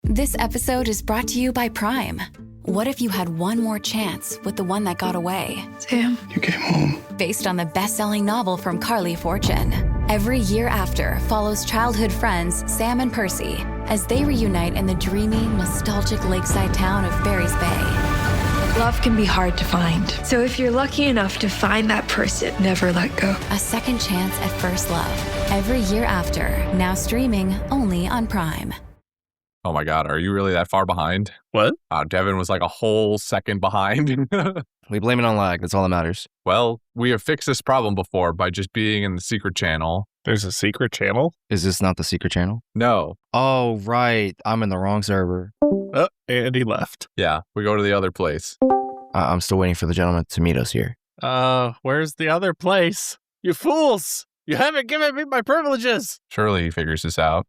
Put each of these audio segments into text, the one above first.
This episode is brought to you by Prime. What if you had one more chance with the one that got away? Sam. You came home. Based on the best-selling novel from Carly Fortune. Every Year After follows childhood friends Sam and Percy as they reunite in the dreamy, nostalgic lakeside town of Barry's Bay. Love can be hard to find. So if you're lucky enough to find that person, never let go. A second chance at first love. Every Year After, now streaming only on Prime. Oh my God, are you really that far behind? What? Devin was like a whole second behind. We blame it on lag. That's all that matters. Well, we have fixed this problem before by just being in the secret channel. There's a secret channel? Is this not the secret channel? No. Oh, right. I'm in the wrong server. Oh, and he left. Yeah, we go to the other place. I'm still waiting for the gentleman to meet us here. Where's the other place? You fools! You haven't given me my privileges! Surely he figures this out.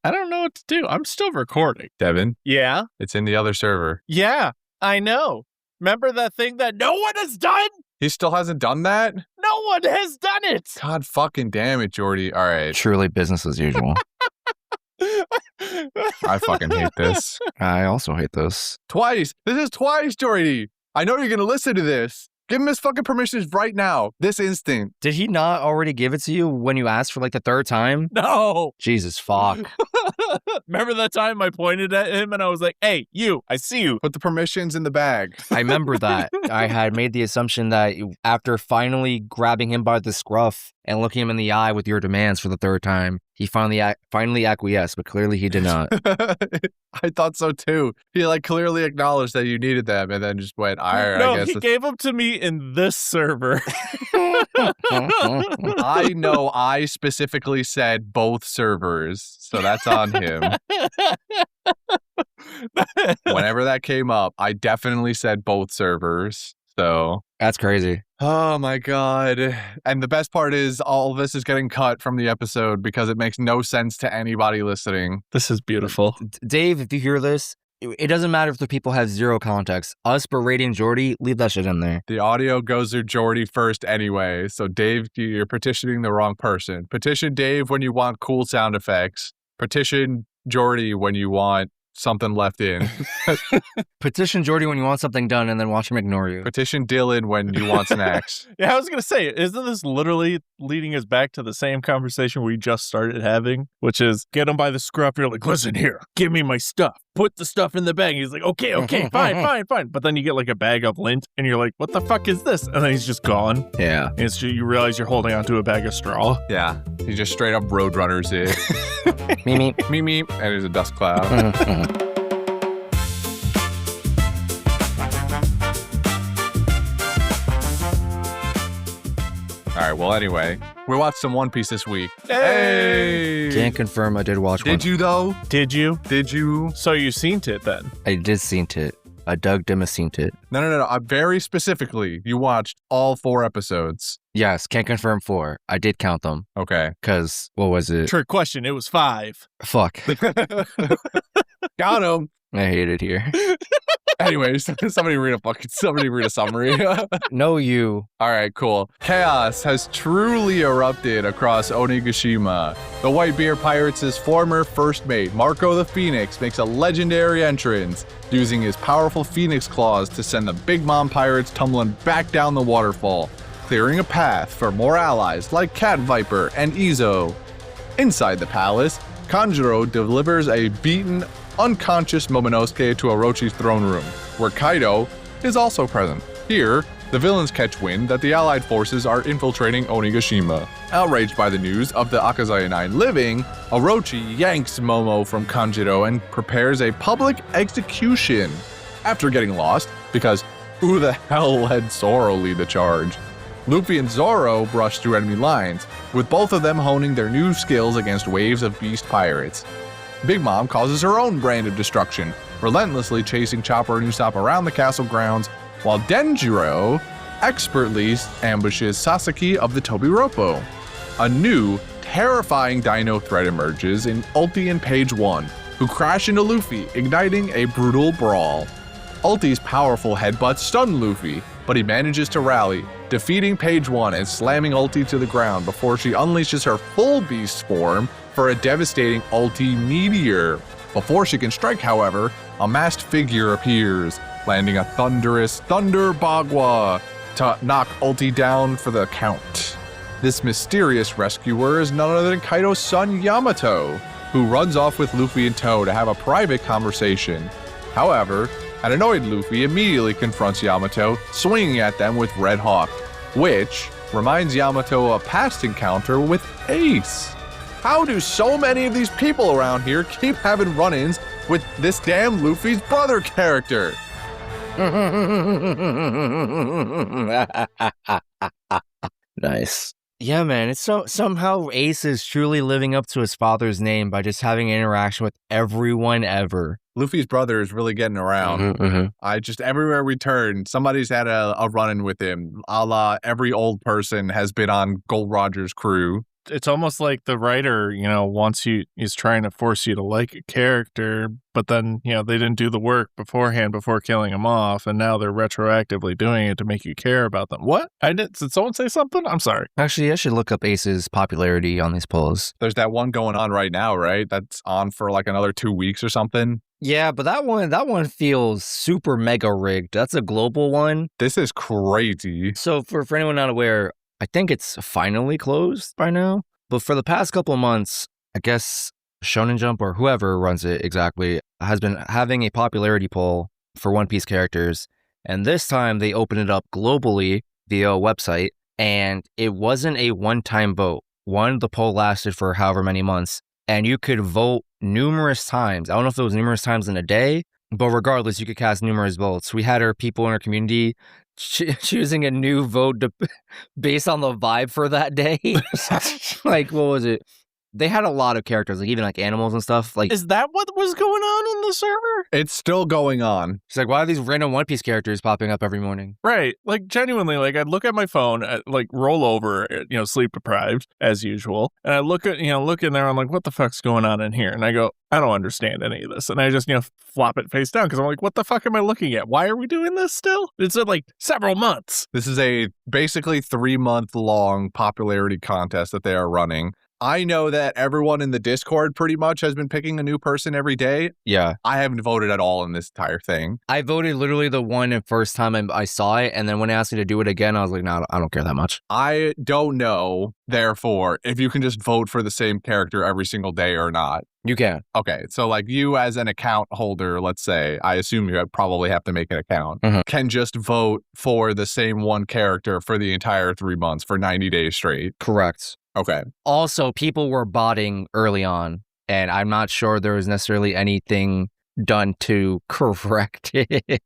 I don't know what to do. I'm still recording. Devin, Yeah? it's in the other server. Yeah, I know. Remember that thing that no one has done? He still hasn't done that? No one has done it! God fucking damn it, Jordy. All right. Truly business as usual. I fucking hate this. I also hate this. Twice. This is twice, Jordy. I know you're going to listen to this. Give him his fucking permissions right now. This instant. Did he not already give it to you when you asked for like the third time? No! Jesus fuck. Remember that time I pointed at him and I was like, hey, you, I see you. Put the permissions in the bag. I remember that. I had made the assumption that after finally grabbing him by the scruff and looking him in the eye with your demands for the third time, he finally acquiesced, but clearly he did not. I thought so too. He like clearly acknowledged that you needed them and then just went, all right, No, I guess. he gave them to me in this server. I know I specifically said both servers, so that's on him. Whenever that came up, I definitely said both servers. So That's crazy. oh my God. And the best part is all of this is getting cut from the episode because it makes no sense to anybody listening. This is beautiful. Dave, if you hear this, it doesn't matter if the people have zero context. Us berating Jordy, leave that shit in there. The audio goes through Jordy first anyway. So Dave, you're petitioning the wrong person. Petition Dave when you want cool sound effects. Petition Jordy when you want something left in. Petition Jordy when you want something done and then watch him ignore you. Petition Dylan when you want snacks. Yeah, I was going to say, isn't this literally leading us back to the same conversation we just started having? Which is, get him by the scruff. You're like, listen here, give me my stuff. Put the stuff in the bag. He's like, okay, fine. But then you get like a bag of lint and you're like, what the fuck is this? And then he's just gone. Yeah. And it's just, you realize you're holding onto a bag of straw. Yeah. He just straight up roadrunners it. Mimi. Me. And there's a dust cloud. All right, well, anyway, we watched some One Piece this week. Hey! Can't confirm I did watch one. Did you, though? Did you? Did you? So you seen it then? I did seen it. I Doug Dimma seen it. No. Very specifically, you watched all 4 episodes. Yes, can't confirm 4. I did count them. Okay. Because, what was it? Trick question, it was 5. Fuck. Got him. I hate it here. Anyways, somebody read a summary. No, you. All right, cool. Chaos has truly erupted across Onigashima. The Whitebeard Pirates' former first mate, Marco the Phoenix, makes a legendary entrance, using his powerful phoenix claws to send the Big Mom Pirates tumbling back down the waterfall, clearing a path for more allies like Cat Viper and Izo. Inside the palace, Kanjuro delivers a beaten, unconscious Momonosuke to Orochi's throne room, where Kaido is also present. Here, the villains catch wind that the allied forces are infiltrating Onigashima. Outraged by the news of the Akazaya 9 living, Orochi yanks Momo from Kanjuro and prepares a public execution. After getting lost, because who the hell let Zoro lead the charge? Luffy and Zoro brush through enemy lines, with both of them honing their new skills against waves of beast pirates. Big Mom causes her own brand of destruction, relentlessly chasing Chopper and Usopp around the castle grounds, while Denjiro expertly ambushes Sasaki of the Tobiropo. A new, terrifying dino threat emerges in Ulti and Page 1, who crash into Luffy, igniting a brutal brawl. Ulti's powerful headbutts stun Luffy, but he manages to rally, defeating Page 1 and slamming Ulti to the ground before she unleashes her full beast form for a devastating Ulti Meteor. Before she can strike, however, a masked figure appears, landing a thunderous Thunder Bagua to knock Ulti down for the count. This mysterious rescuer is none other than Kaido's son Yamato, who runs off with Luffy in tow to have a private conversation. However, an annoyed Luffy immediately confronts Yamato, swinging at them with Red Hawk, which reminds Yamato of a past encounter with Ace. How do so many of these people around here keep having run-ins with this damn Luffy's brother character? Nice. Yeah, man, it's somehow Ace is truly living up to his father's name by just having an interaction with everyone ever. Luffy's brother is really getting around. I just, everywhere we turn, somebody's had a run-in with him. A la every old person has been on Gold Roger's crew. It's almost like the writer, is trying to force you to like a character, but then, they didn't do the work beforehand before killing him off, and now they're retroactively doing it to make you care about them. What? Did someone say something? I'm sorry. Actually, I should look up Ace's popularity on these polls. There's that one going on right now, right? That's on for like another 2 weeks or something. Yeah, but that one feels super mega rigged. That's a global one. This is crazy. So for anyone not aware, I think it's finally closed by now. But for the past couple of months, I guess Shonen Jump or whoever runs it exactly has been having a popularity poll for One Piece characters. And this time they opened it up globally via a website. And it wasn't a one-time vote. The poll lasted for however many months. And you could vote numerous times. I don't know if it was numerous times in a day, but regardless, you could cast numerous votes. We had our people in our community choosing a new vote based on the vibe for that day. Like, what was it? They had a lot of characters, like even like animals and stuff. Like, is that what was going on in the server? It's still going on. It's like, why are these random One Piece characters popping up every morning? Right. Like, genuinely, like, I'd look at my phone, roll over, sleep deprived, as usual. And I look in there, I'm like, what the fuck's going on in here? And I go, I don't understand any of this. And I just, flop it face down because I'm like, what the fuck am I looking at? Why are we doing this still? It's like several months. This is a basically 3-month-long popularity contest that they are running. I know that everyone in the Discord pretty much has been picking a new person every day. Yeah. I haven't voted at all in this entire thing. I voted literally the one first time I saw it, and then when they asked me to do it again, I was like, no, I don't care that much. I don't know, therefore, if you can just vote for the same character every single day or not. You can. Okay, so like you as an account holder, let's say, I assume you probably have to make an account, can just vote for the same one character for the entire 3 months for 90 days straight. Correct. Okay. Also, people were botting early on, and I'm not sure there was necessarily anything done to correct it.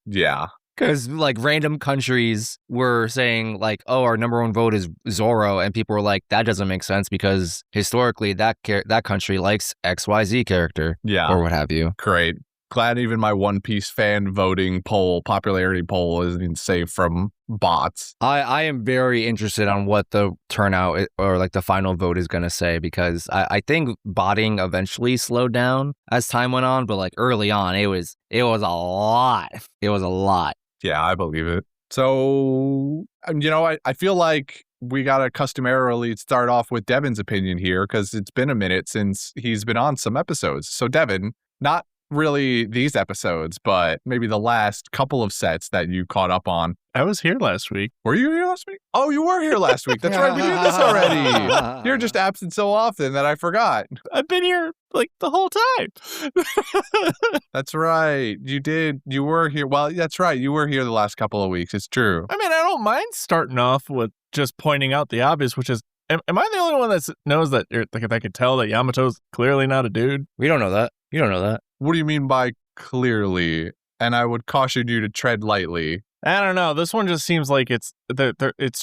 Yeah. Because, like, random countries were saying, like, oh, our number one vote is Zoro, and people were like, that doesn't make sense because historically that country likes XYZ character. Yeah. Or what have you. Great. Glad even my One Piece fan voting popularity poll isn't safe from bots. I am very interested on what the turnout or like the final vote is going to say, because I think botting eventually slowed down as time went on, but like early on, it was a lot. It was a lot. Yeah, I believe it. So, I feel like we got to customarily start off with Devin's opinion here because it's been a minute since he's been on some episodes. So Devin, not really these episodes, but maybe the last couple of sets that you caught up on. I was here last week. Were you here last week? Oh, you were here last week. That's right. We did this already. You're just absent so often that I forgot. I've been here like the whole time. That's right. You did. You were here. Well, that's right. You were here the last couple of weeks. It's true. I mean, I don't mind starting off with just pointing out the obvious, which is, am I the only one that knows that, like, if I could tell that Yamato's clearly not a dude? We don't know that. You don't know that. What do you mean by clearly? And I would caution you to tread lightly. I don't know. This one just seems like it's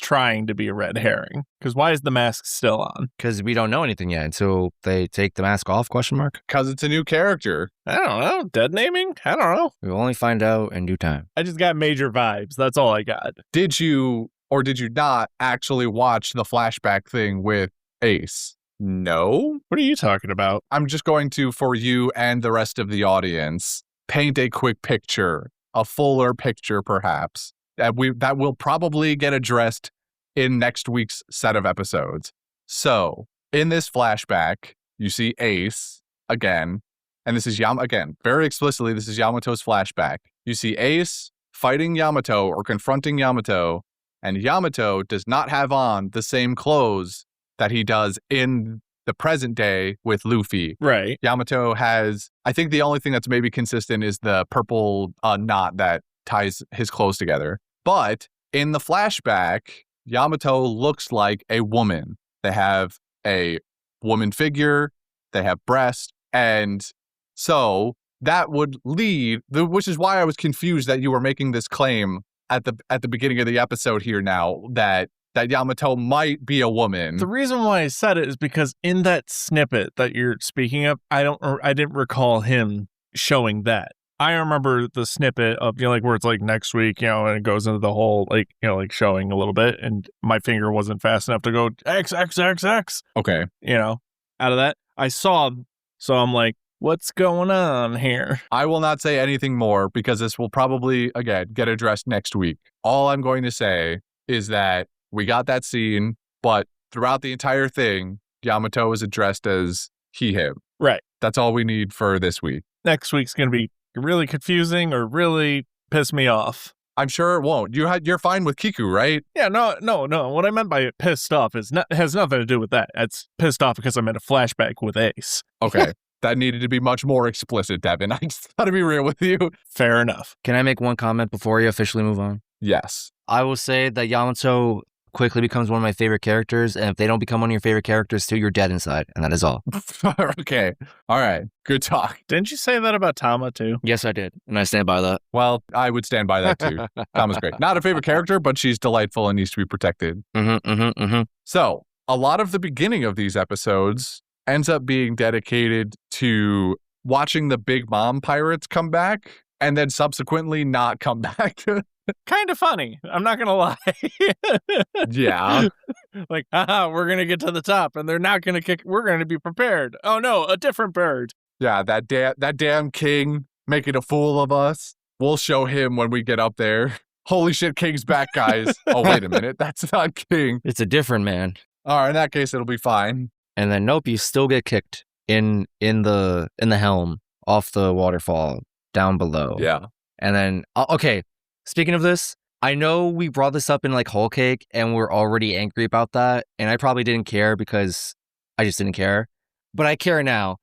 trying to be a red herring. Because why is the mask still on? Because we don't know anything yet until they take the mask off, question mark? Because it's a new character. I don't know. Dead naming? I don't know. We'll only find out in due time. I just got major vibes. That's all I got. Did you or did you not actually watch the flashback thing with Ace? No? What are you talking about? I'm just going to, for you and the rest of the audience, paint a quick picture, a fuller picture perhaps, that will probably get addressed in next week's set of episodes. So, in this flashback, you see Ace, again, and this is again, very explicitly, this is Yamato's flashback. You see Ace fighting Yamato or confronting Yamato, and Yamato does not have on the same clothes that he does in the present day with Luffy. Right. Yamato has, I think the only thing that's maybe consistent is the purple knot that ties his clothes together. But in the flashback, Yamato looks like a woman. They have a woman figure, they have breasts, and so that would lead, which is why I was confused that you were making this claim at the beginning of the episode here now, that Yamato might be a woman. The reason why I said it is because in that snippet that you're speaking of, I didn't recall him showing that. I remember the snippet of, like where it's like next week, and it goes into the whole, like showing a little bit, and my finger wasn't fast enough to go X, X, X, X. Okay. Out of that, I saw, so I'm like, what's going on here? I will not say anything more because this will probably, again, get addressed next week. All I'm going to say is that we got that scene, but throughout the entire thing, Yamato is addressed as he, him. Right. That's all we need for this week. Next week's going to be really confusing or really piss me off. I'm sure it won't. You're fine with Kiku, right? Yeah, no. What I meant by pissed off has nothing to do with that. It's pissed off because I'm in a flashback with Ace. Okay. That needed to be much more explicit, Devin. I just got to be real with you. Fair enough. Can I make one comment before you officially move on? Yes. I will say that Yamato quickly becomes one of my favorite characters, and if they don't become one of your favorite characters too, you're dead inside, and that is all. Okay. All right. Good talk. Didn't you say that about Tama too? Yes, I did, and I stand by that. Well, I would stand by that too. Tama's great. Not a favorite character, but she's delightful and needs to be protected. So, a lot of the beginning of these episodes ends up being dedicated to watching the Big Mom pirates come back and then subsequently not come back. Kind of funny. I'm not going to lie. Yeah. Like, we're going to get to the top and they're not going to kick. We're going to be prepared. Oh, no, a different bird. Yeah, that damn king making a fool of us. We'll show him when we get up there. Holy shit, King's back, guys. Oh, wait a minute. That's not King. It's a different man. All right, in that case, it'll be fine. And then, nope, you still get kicked in the helm off the waterfall down below. Yeah. And then, okay, speaking of this, I know we brought this up in like Whole Cake and we're already angry about that. And I probably didn't care because I just didn't care. But I care now.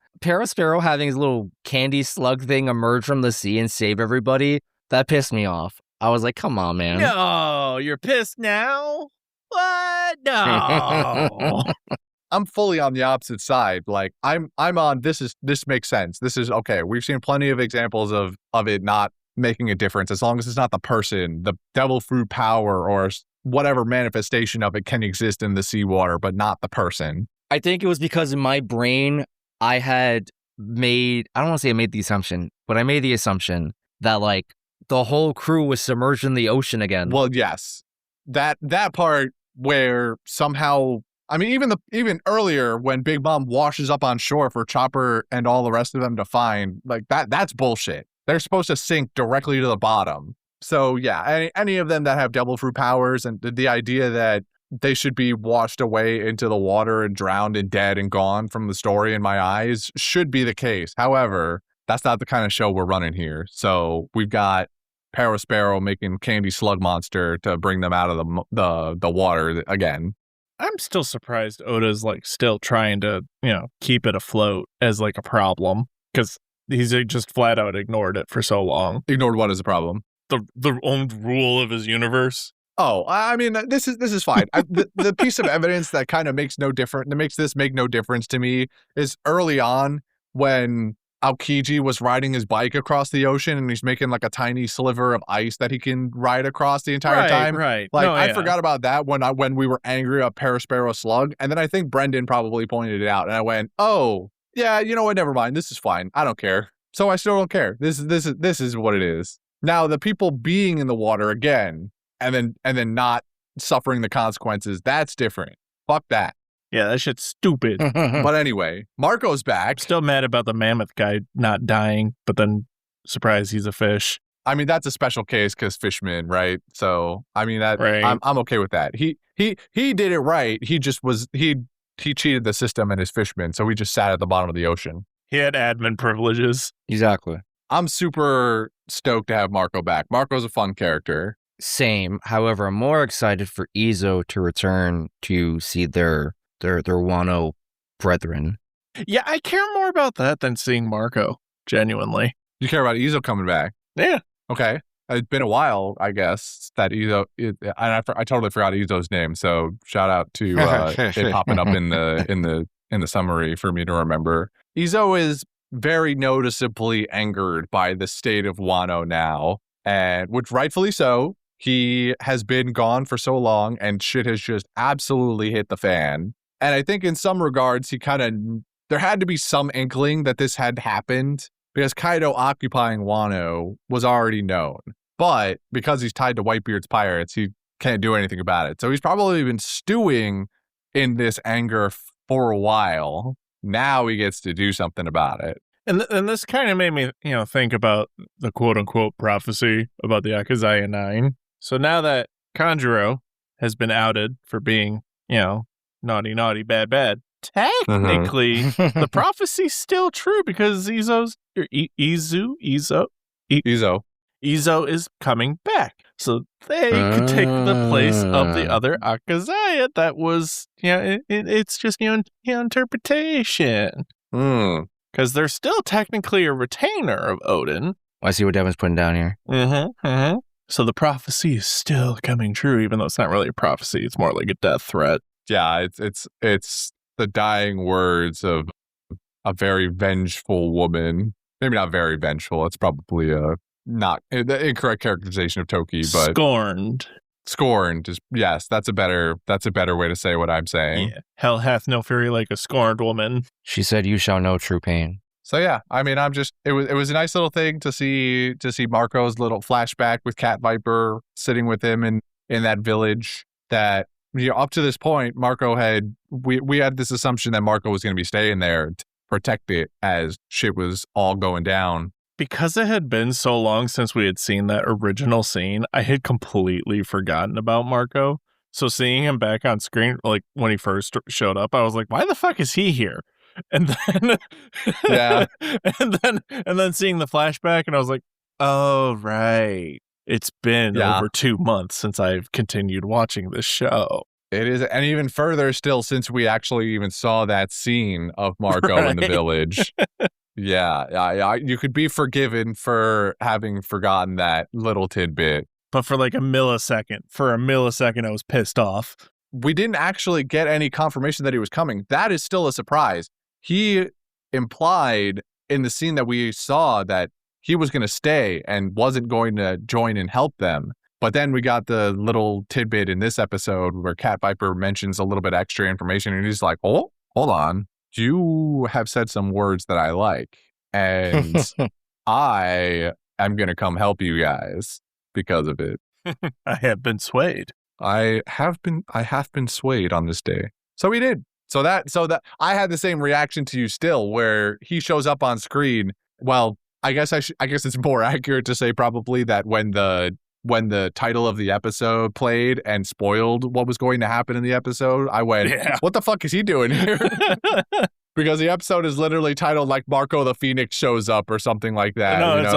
Sparrow having his little candy slug thing emerge from the sea and save everybody, that pissed me off. I was like, come on, man. No, you're pissed now? What? No. I'm fully on the opposite side. Like I'm on this makes sense. This is okay. We've seen plenty of examples of it not making a difference as long as it's not the person, the devil fruit power or whatever manifestation of it can exist in the seawater, but not the person. I think it was because in my brain I had made, I don't want to say I made the assumption, but I made the assumption that like the whole crew was submerged in the ocean again. Well, yes. That part where somehow, I mean, even earlier when Big Mom washes up on shore for Chopper and all the rest of them to find, like that's bullshit. They're supposed to sink directly to the bottom. So yeah, any of them that have devil fruit powers and the idea that they should be washed away into the water and drowned and dead and gone from the story in my eyes should be the case. However, that's not the kind of show we're running here. So we've got Sparrow making Candy Slug Monster to bring them out of the water again. I'm still surprised Oda's like still trying to, keep it afloat as like a problem because he's just flat out ignored it for so long. Ignored what is the problem? The own rule of his universe. Oh, I mean, this is fine. The piece of evidence that kind of makes this make no difference to me is early on when Aokiji was riding his bike across the ocean and he's making like a tiny sliver of ice that he can ride across the entire time. Right. Like I forgot about that when we were angry at Parasparrow Slug, and then I think Brendan probably pointed it out, and I went, "Oh, yeah, you know what? Never mind. This is fine. I don't care." So I still don't care. This is what it is. Now the people being in the water again, and then not suffering the consequences, that's different. Fuck that. Yeah, that shit's stupid. But anyway, Marco's back. Still mad about the mammoth guy not dying, but then surprised he's a fish. I mean, that's a special case because fishmen, right? So I mean that right. I'm okay with that. He did it right. He just was he cheated the system and his fishmen, so he just sat at the bottom of the ocean. He had admin privileges. Exactly. I'm super stoked to have Marco back. Marco's a fun character. Same. However, I'm more excited for Izo to return to see their Wano brethren. Yeah, I care more about that than seeing Marco, genuinely. You care about Izo coming back? Yeah. Okay. It's been a while, I guess, that Izo. I totally forgot Izo's name. So shout out to it popping up in the summary for me to remember. Izo is very noticeably angered by the state of Wano now, and which rightfully so. He has been gone for so long, and shit has just absolutely hit the fan. And I think in some regards, there had to be some inkling that this had happened, because Kaido occupying Wano was already known. But because he's tied to Whitebeard's pirates, he can't do anything about it. So he's probably been stewing in this anger for a while. Now he gets to do something about it. And this kind of made me, think about the quote-unquote prophecy about the Akazaya 9. So now that Kanjuro has been outed for being, naughty, naughty, bad, bad, technically, the prophecy's still true because Izo is coming back. So they could take the place of the other Akazaya that was, it's just, interpretation. Because they're still technically a retainer of Odin. I see what Devin's putting down here. So the prophecy is still coming true, even though it's not really a prophecy. It's more like a death threat. Yeah, it's the dying words of a very vengeful woman. Maybe not very vengeful. It's probably not the incorrect characterization of Toki, but scorned is, yes, that's a better way to say what I'm saying. Yeah. Hell hath no fury like a scorned woman. She said, "You shall know true pain." So yeah, I mean, it was a nice little thing to see Marco's little flashback with Cat Viper sitting with him in that village. That, up to this point, Marco we had this assumption that Marco was going to be staying there to protect it as shit was all going down. Because it had been so long since we had seen that original scene, I had completely forgotten about Marco. So seeing him back on screen, like when he first showed up, I was like, why the fuck is he here? And then, yeah, and then seeing the flashback, and I was like, oh, right. It's been over 2 months since I've continued watching this show. It is, and even further still since we actually even saw that scene of Marco in the village. Yeah, you could be forgiven for having forgotten that little tidbit. But for like a millisecond, I was pissed off. We didn't actually get any confirmation that he was coming. That is still a surprise. He implied in the scene that we saw that he was going to stay and wasn't going to join and help them. But then we got the little tidbit in this episode where Cat Viper mentions a little bit extra information, and he's like, oh, hold on. You have said some words that I like, and I am going to come help you guys because of it. I have been swayed. I have been swayed on this day. So he did. So that I had the same reaction to you still, where he shows up on screen. Well, I guess it's more accurate to say probably that when the title of the episode played and spoiled what was going to happen in the episode, I went, what the fuck is he doing here? Because the episode is literally titled like Marco the Phoenix shows up or something like that. No, it's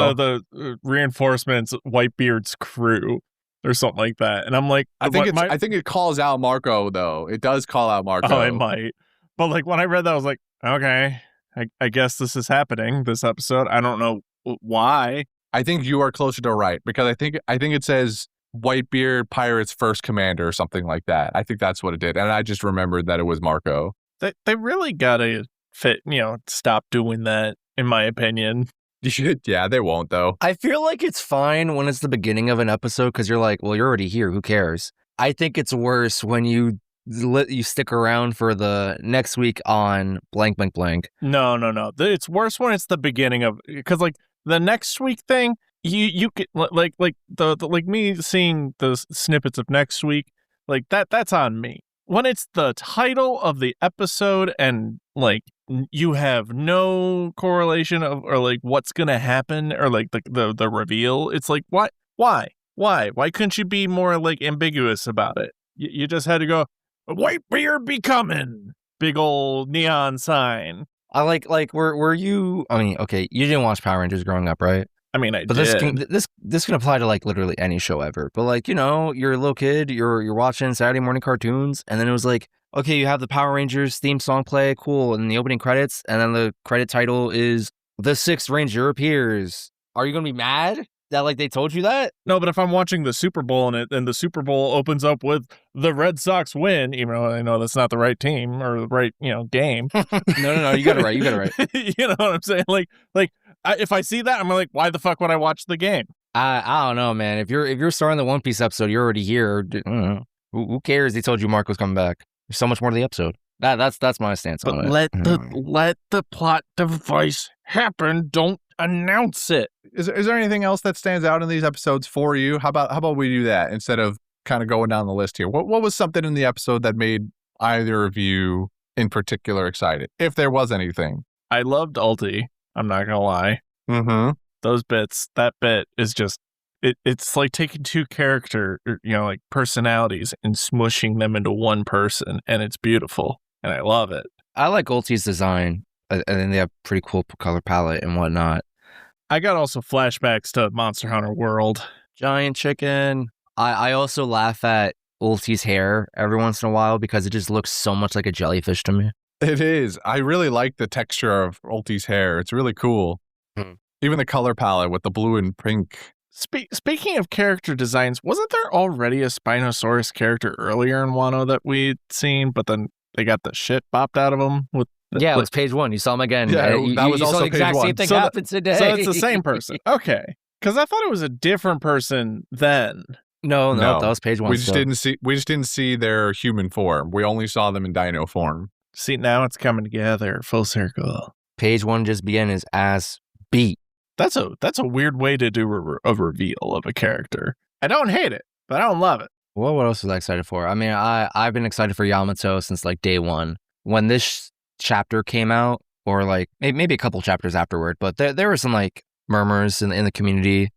the reinforcements, Whitebeard's crew or something like that. And I'm like, I think it calls out Marco though. It does call out Marco. Oh, it might. But like when I read that, I was like, okay, I guess this is happening this episode. I don't know why. I think you are closer to right, because I think it says Whitebeard Pirates First Commander or something like that. I think that's what it did. And I just remembered that it was Marco. They really gotta stop doing that, in my opinion. You should. Yeah, they won't though. I feel like it's fine when it's the beginning of an episode because you're like, well, you're already here. Who cares? I think it's worse when you stick around for the next week on blank, blank, blank. No. It's worse when it's the beginning of, because like the next week thing, you could like me seeing the snippets of next week, like that's on me. When it's the title of the episode and like you have no correlation of or like what's gonna happen or like the reveal, it's like why couldn't you be more like ambiguous about it? You just had to go, Whitebeard be coming, big old neon sign. I like were you? I mean, okay, you didn't watch Power Rangers growing up, right? I mean, I But did. this can apply to like literally any show ever. But like, you know, you're a little kid, you're watching Saturday morning cartoons, and then it was like, okay, you have the Power Rangers theme song play, cool, and the opening credits, and then the credit title is The Sixth Ranger Appears. Are you gonna be mad that like they told you that? No, but if I'm watching the Super Bowl and the Super Bowl opens up with the Red Sox win, even though I know that's not the right team or the right, game. No, you got it right. You got it right. You know what I'm saying? If I see that, I'm like, why the fuck would I watch the game? I don't know, man. If you're starting the One Piece episode, you're already here. I don't know. Who cares? They told you Mark was coming back. There's so much more to the episode. That's my stance on it. Let the plot device happen. Don't announce it. Is there anything else that stands out in these episodes for you? How about we do that instead of kind of going down the list here? What was something in the episode that made either of you in particular excited, if there was anything? I loved Ulti. I'm not gonna lie. Mm-hmm. Those bits, that bit is just it's like taking two character, like personalities and smushing them into one person, and it's beautiful, and I love it. I like Ulti's design, and then they have pretty cool color palette and whatnot. I got also flashbacks to Monster Hunter World. Giant chicken. I also laugh at Ulti's hair every once in a while because it just looks so much like a jellyfish to me. It is. I really like the texture of Ulti's hair. It's really cool. Even the color palette with the blue and pink. Speaking of character designs, wasn't there already a Spinosaurus character earlier in Wano that we'd seen, but then they got the shit bopped out of him? It was page 1. You saw him again. Yeah, that was you also saw the exact page 1. same thing happen today. So it's the same person. Okay. Because I thought it was a different person then. No, that was page 1. We just didn't see their human form. We only saw them in dino form. See, now it's coming together, full circle. Page 1 just began his ass beat. That's a weird way to do a reveal of a character. I don't hate it, but I don't love it. Well, what else was I excited for? I mean, I've been excited for Yamato since like day one. When this chapter came out, or like maybe a couple chapters afterward, but there were some like murmurs in the community,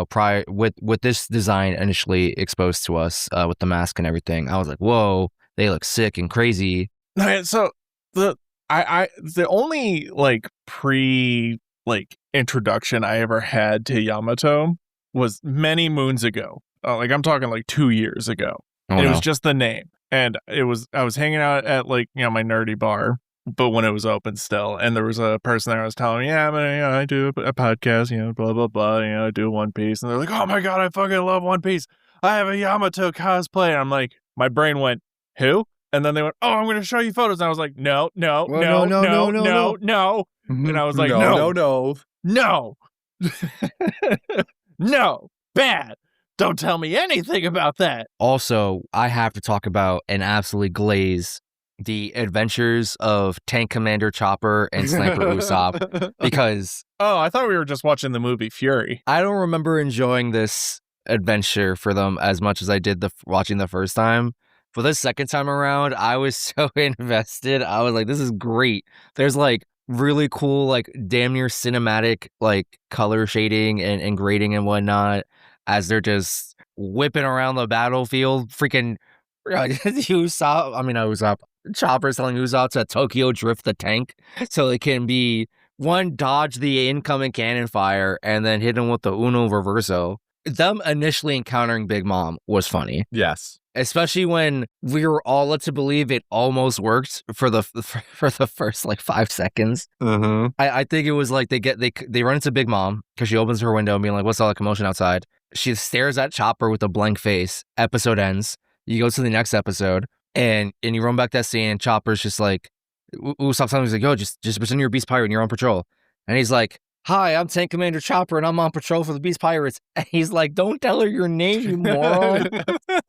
prior with this design initially exposed to us with the mask and everything. I was like, whoa, they look sick and crazy. So the only like introduction I ever had to Yamato was many moons ago. I'm talking like 2 years ago. It was just the name. And I was hanging out at my nerdy bar, but when it was open still, and there was a person there who was telling me, I do a podcast, blah, blah, blah, I do One Piece. And they're like, oh my God, I fucking love One Piece. I have a Yamato cosplay. And I'm like, my brain went, who? And then they went, oh, I'm going to show you photos. And I was like, no. No. And I was like, no. No, bad. Don't tell me anything about that. Also, I have to talk about and absolutely glaze the adventures of Tank Commander Chopper and Sniper Usopp because... Oh, I thought we were just watching the movie Fury. I don't remember enjoying this adventure for them as much as I did watching the first time. For the second time around, I was so invested. I was like, this is great. There's like really cool, like damn near cinematic, like color shading and grading and whatnot as they're just whipping around the battlefield. Freaking Usopp, Chopper's telling Usopp to Tokyo drift the tank so it can be dodge the incoming cannon fire and then hit him with the Uno Reverso. Them initially encountering Big Mom was funny. Yes. Especially when we were all led to believe it almost worked for the first like 5 seconds. Mm-hmm. I think it was like they run into Big Mom because she opens her window and being like, what's all that commotion outside? She stares at Chopper with a blank face. Episode ends. You go to the next episode and you run back that scene and Chopper's just like, Usopp telling him, he's like, yo, just pretend you're a beast pirate and you're on patrol. And he's like, hi, I'm Tank Commander Chopper and I'm on patrol for the Beast Pirates. And he's like, don't tell her your name, you moron.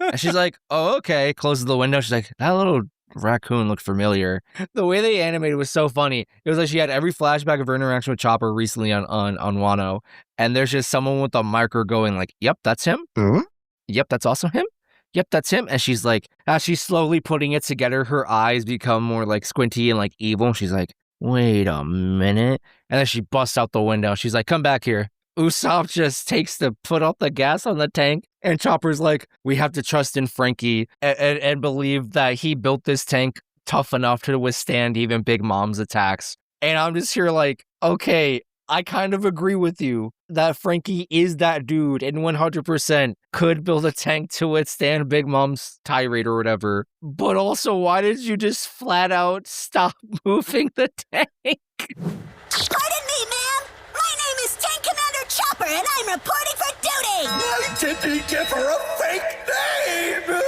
And she's like, oh, okay. Closes the window. She's like, that little raccoon looked familiar. The way they animated was so funny. It was like she had every flashback of her interaction with Chopper recently on Wano. And there's just someone with a marker going like, yep, that's him. Mm-hmm. Yep, that's also him. Yep, that's him. And she's like, as she's slowly putting it together, her eyes become more like squinty and like evil. She's like, wait a minute. And then she busts out the window. She's like, come back here. Usopp just takes the foot off the gas on the tank. And Chopper's like, we have to trust in Frankie and believe that he built this tank tough enough to withstand even Big Mom's attacks. And I'm just here like, okay, I kind of agree with you that Frankie is that dude and 100% could build a tank to withstand Big Mom's tirade or whatever. But also, why did you just flat out stop moving the tank? Pardon me, ma'am. My name is Tank Commander Chopper, and I'm reporting for duty. Why did he give her a fake name?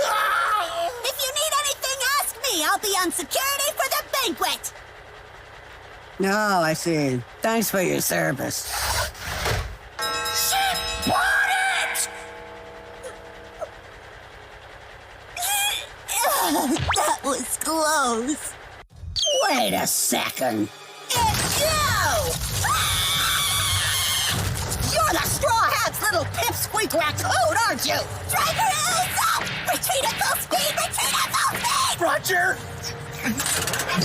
If you need anything, ask me. I'll be on security for the banquet. Oh, I see. Thanks for your service. She bought it! That was close. Wait a second. It's you! You're the Straw Hat's little pipsqueak raccoon, aren't you? Driver is up! Retreat at full speed! Retreat at full speed! Roger!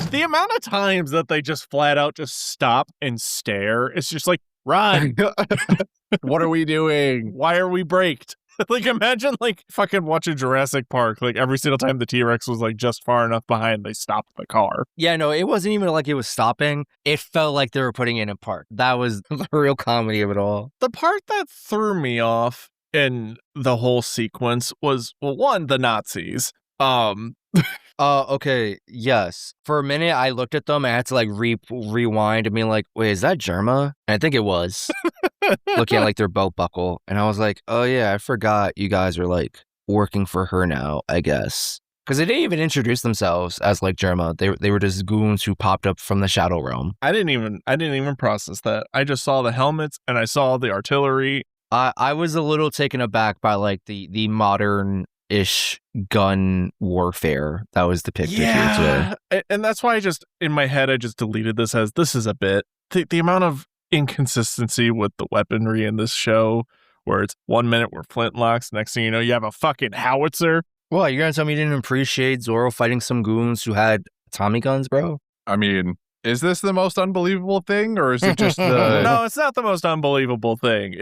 The amount of times that they just flat out just stop and stare, it's just like, run. What are we doing? Why are we braked? Like, imagine, like, fucking watching Jurassic Park. Like, every single time the T-Rex was, like, just far enough behind, they stopped the car. Yeah, no, it wasn't even like it was stopping. It felt like they were putting it in park. That was the real comedy of it all. The part that threw me off in the whole sequence was, well, one, the Nazis. Okay, yes. For a minute, I looked at them and I had to like rewind and be like, wait, is that Germa? And I think it was. Looking at like their belt buckle. And I was like, oh yeah, I forgot you guys are like working for her now, I guess. Because they didn't even introduce themselves as like Germa. They were just goons who popped up from the Shadow Realm. I didn't even process that. I just saw the helmets and I saw the artillery. I was a little taken aback by like the modern-ish gun warfare that was depicted here too. And that's why in my head, I just deleted this as this is a bit. The amount of inconsistency with the weaponry in this show, where it's 1 minute we're flintlocks, next thing you know, you have a fucking howitzer. Well, you're gonna tell me you didn't appreciate Zoro fighting some goons who had Tommy guns, bro? I mean, is this the most unbelievable thing, or is it just the... No, it's not the most unbelievable thing.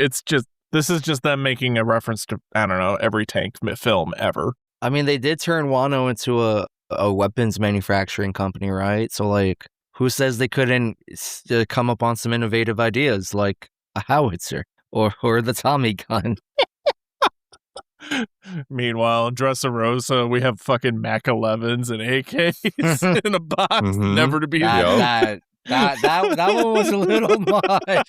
This is just them making a reference to, I don't know, every tank film ever. I mean, they did turn Wano into a weapons manufacturing company, right? So, like, who says they couldn't come up on some innovative ideas like a howitzer or the Tommy gun? Meanwhile, Dressrosa, we have fucking Mac 11s and AKs in a box, never to be That one was a little much.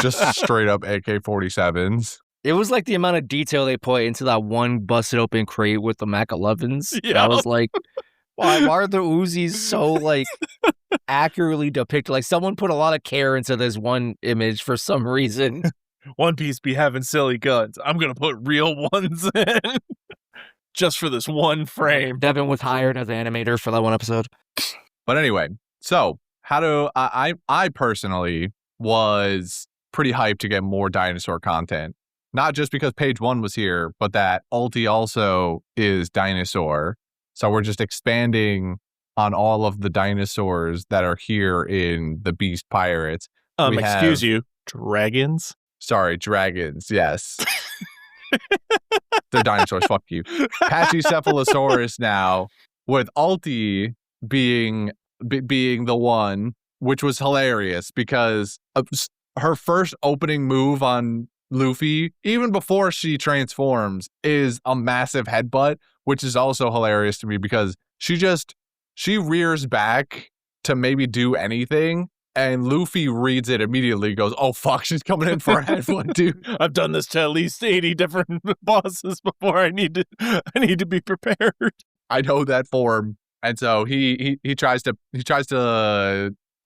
Just straight up AK-47s. It was like the amount of detail they put into that one busted open crate with the Mac 11s. Yeah. I was like, why are the Uzis so like accurately depicted? Like someone put a lot of care into this one image for some reason. One Piece be having silly guns. I'm going to put real ones in just for this one frame. Devin was hired as an animator for that one episode. But anyway, so I personally was pretty hyped to get more dinosaur content. Not just because page 1 was here, but that Ulti also is dinosaur. So we're just expanding on all of the dinosaurs that are here in the Beast Pirates. Excuse you, dragons? Sorry, dragons, yes. They're dinosaurs, fuck you. Pachycephalosaurus now, with Ulti being the one, which was hilarious because her first opening move on Luffy, even before she transforms, is a massive headbutt, which is also hilarious to me because she rears back to maybe do anything, and Luffy reads it immediately, goes, oh fuck, she's coming in for a headbutt, dude. I've done this to at least 80 different bosses before. I need to be prepared. I know that form. And so he tries to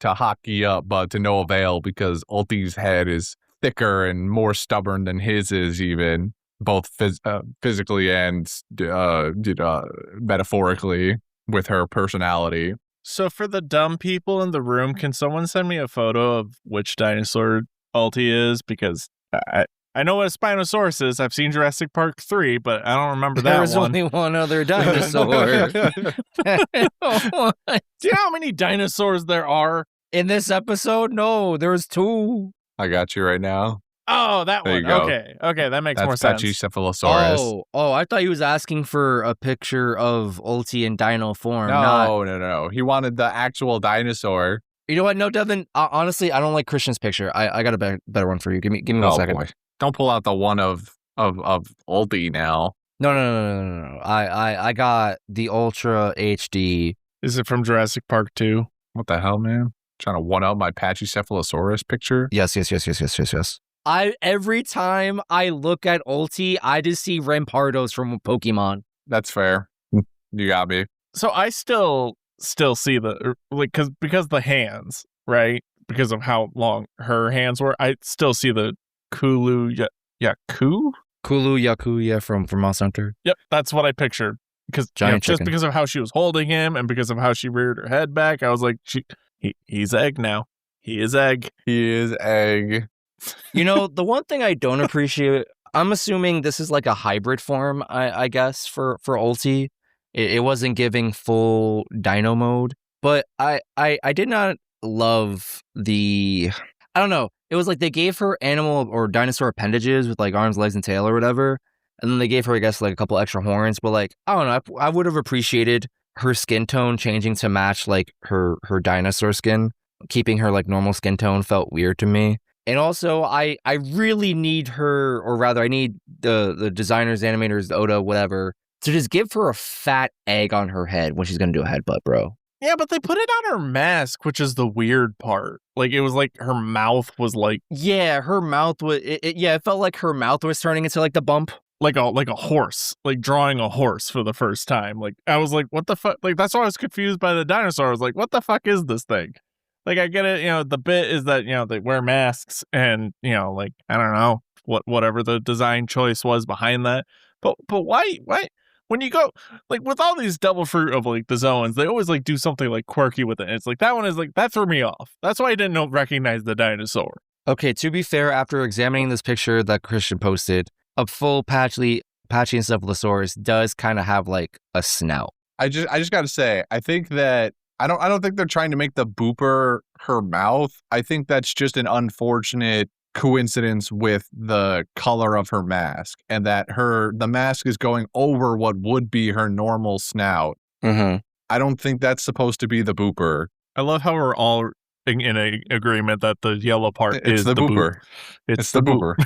hockey up, but to no avail because Ulti's head is thicker and more stubborn than his is, even both physically and metaphorically with her personality. So for the dumb people in the room, can someone send me a photo of which dinosaur Ulti is? Because I know what a Spinosaurus is. I've seen Jurassic Park 3, but I don't remember that one. There's only one other dinosaur. Do you know how many dinosaurs there are? In this episode? No, there's 2. I got you right now. Oh, that There one. you go. Okay, that makes more That's sense. Pachycephalosaurus. I thought he was asking for a picture of Ulti in dino form. No. He wanted the actual dinosaur. You know what? No, Devin. Honestly, I don't like Christian's picture. I got a better one for you. Give me 1 second. Boy. Don't pull out the one of Ulti now. No. I got the Ultra HD. Is it from Jurassic Park 2? What the hell, man? Trying to one up my Pachycephalosaurus picture? Yes. Every time I look at Ulti, I just see Rampardos from Pokemon. That's fair. You got me. So I still see the because the hands, right? Because of how long her hands were, I still see the Kulu Yakuya from Monster Hunter. Yep, that's what I pictured. Because just because of how she was holding him and because of how she reared her head back, I was like, he's egg now. He is egg. The one thing I don't appreciate, I'm assuming this is like a hybrid form, I guess, for Ulti. It wasn't giving full dino mode, but I did not love I don't know. It was like they gave her animal or dinosaur appendages with like arms, legs, and tail or whatever. And then they gave her, I guess, like a couple extra horns. But like, I don't know. I would have appreciated her skin tone changing to match like her dinosaur skin. Keeping her like normal skin tone felt weird to me. And also, I really need her, or rather, I need the designers, animators, Oda, whatever, to just give her a fat egg on her head when she's going to do a headbutt, bro. Yeah, but they put it on her mask, which is the weird part. Like, it was like her mouth was like... Yeah, her mouth was... It felt like her mouth was turning into like the bump. Like a horse, like drawing a horse for the first time. Like, I was like, what the fuck? Like, that's why I was confused by the dinosaur. I was like, what the fuck is this thing? Like, I get it, the bit is that, they wear masks and, like, I don't know, whatever the design choice was behind that. But why? When you go, like, with all these double fruit of, like, the Zoans, they always, like, do something, like, quirky with it. And it's like, that one is, like, that threw me off. That's why I didn't recognize the dinosaur. Okay, to be fair, after examining this picture that Christian posted, a full Pachycephalosaurus does kind of have, like, a snout. I just got to say, I think that I don't think they're trying to make the booper her mouth. I think that's just an unfortunate coincidence with the color of her mask, and that the mask is going over what would be her normal snout. Mm-hmm. I don't think that's supposed to be the booper. I love how we're all in a agreement that the yellow part is the booper. It's the booper.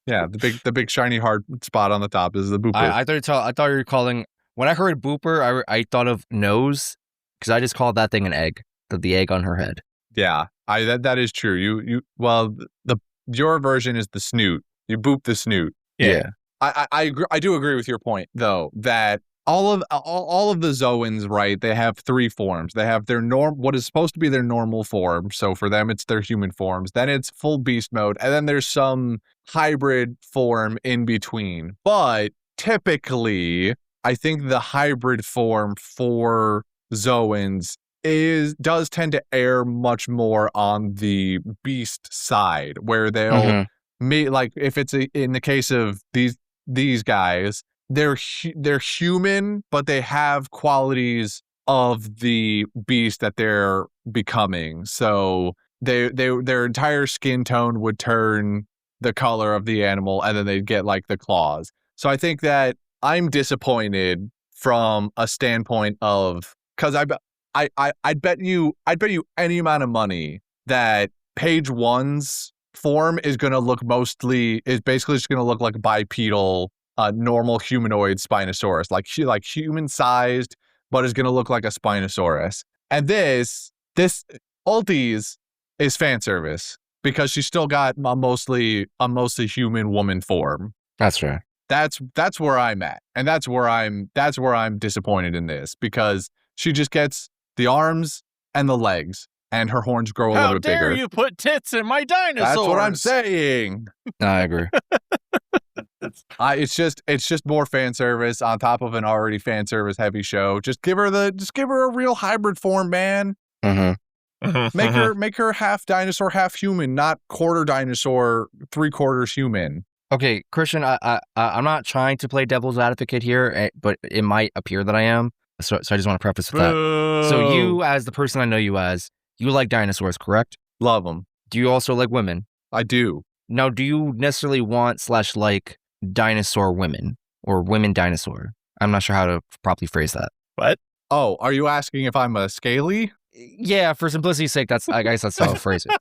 Yeah, the big shiny hard spot on the top is the booper. I thought you were calling. When I heard booper, I thought of nose, because I just called that thing an egg, the egg on her head. Yeah, that is true. Your version is the snoot. You boop the snoot. Yeah. I do agree with your point though, that all of the Zoans, right? They have three forms. They have their what is supposed to be their normal form. So for them, it's their human forms. Then it's full beast mode, and then there's some hybrid form in between. But typically, I think the hybrid form for Zoans does tend to err much more on the beast side, where they'll like, if it's in the case of these guys, they're human, but they have qualities of the beast that they're becoming. So their entire skin tone would turn the color of the animal, and then they'd get like the claws. So I think that I'm disappointed from a standpoint of, because I'd bet you any amount of money that page 1's form is basically just going to look like a bipedal, normal humanoid Spinosaurus, like human sized, but is going to look like a Spinosaurus. And this Ulti's is fan service, because she's still got a mostly human woman form. That's right. That's where I'm at, and that's where I'm disappointed in this, because she just gets the arms and the legs, and her horns grow a little bit bigger. How dare you put tits in my dinosaurs? That's what I'm saying. I agree. It's just more fan service on top of an already fan service heavy show. Just give her a real hybrid form, man. Mm-hmm. Make her half dinosaur, half human, not quarter dinosaur, 3/4 human. Okay, Christian, I'm not trying to play devil's advocate here, but it might appear that I am. So I just want to preface with that. So you, as the person I know you as, you like dinosaurs, correct? Love them. Do you also like women? I do. Now, do you necessarily want / like dinosaur women or women dinosaur? I'm not sure how to properly phrase that. What? Oh, are you asking if I'm a scaly? Yeah, for simplicity's sake, I guess that's how I'll phrase it.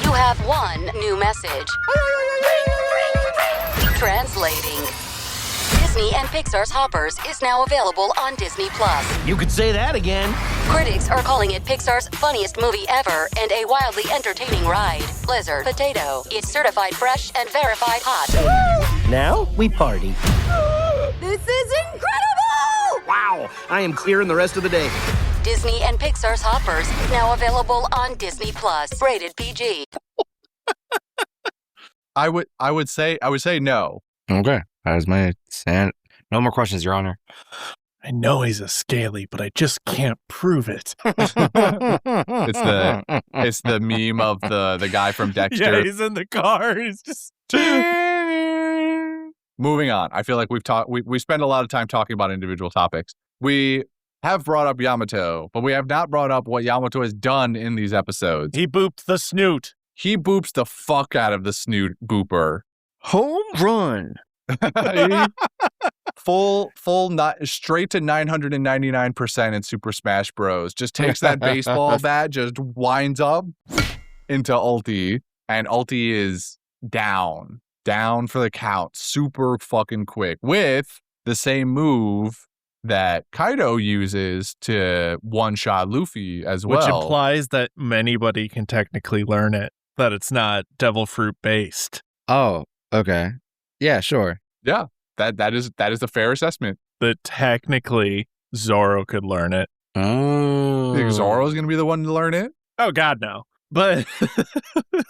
You have one new message. Translating. Disney and Pixar's Hoppers is now available on Disney+. You could say that again. Critics are calling it Pixar's funniest movie ever and a wildly entertaining ride. Blizzard Potato. It's certified fresh and verified hot. Now we party. This is incredible! Wow, I am clearing the rest of the day. Disney and Pixar's Hoppers now available on Disney+. Rated PG. I would say no. Okay, that is my stand. No more questions, Your Honor. I know he's a scaly, but I just can't prove it. It's the meme of the guy from Dexter. Yeah, he's in the car. He's just Moving on. I feel like we spend a lot of time talking about individual topics. We have brought up Yamato, but we have not brought up what Yamato has done in these episodes. he booped the snoot. He boops the fuck out of the snoot booper. Home run. Straight to 999% in Super Smash Bros. Just takes that baseball bat, just winds up into Ulti, and Ulti is down for the count, super fucking quick, with the same move that Kaido uses to one-shot Luffy as well. Which implies that anybody can technically learn it, that it's not devil fruit based. Oh, okay. Yeah, sure. Yeah, that is a fair assessment. That technically Zoro could learn it. Oh. You think Zoro's going to be the one to learn it? Oh, God, no. But,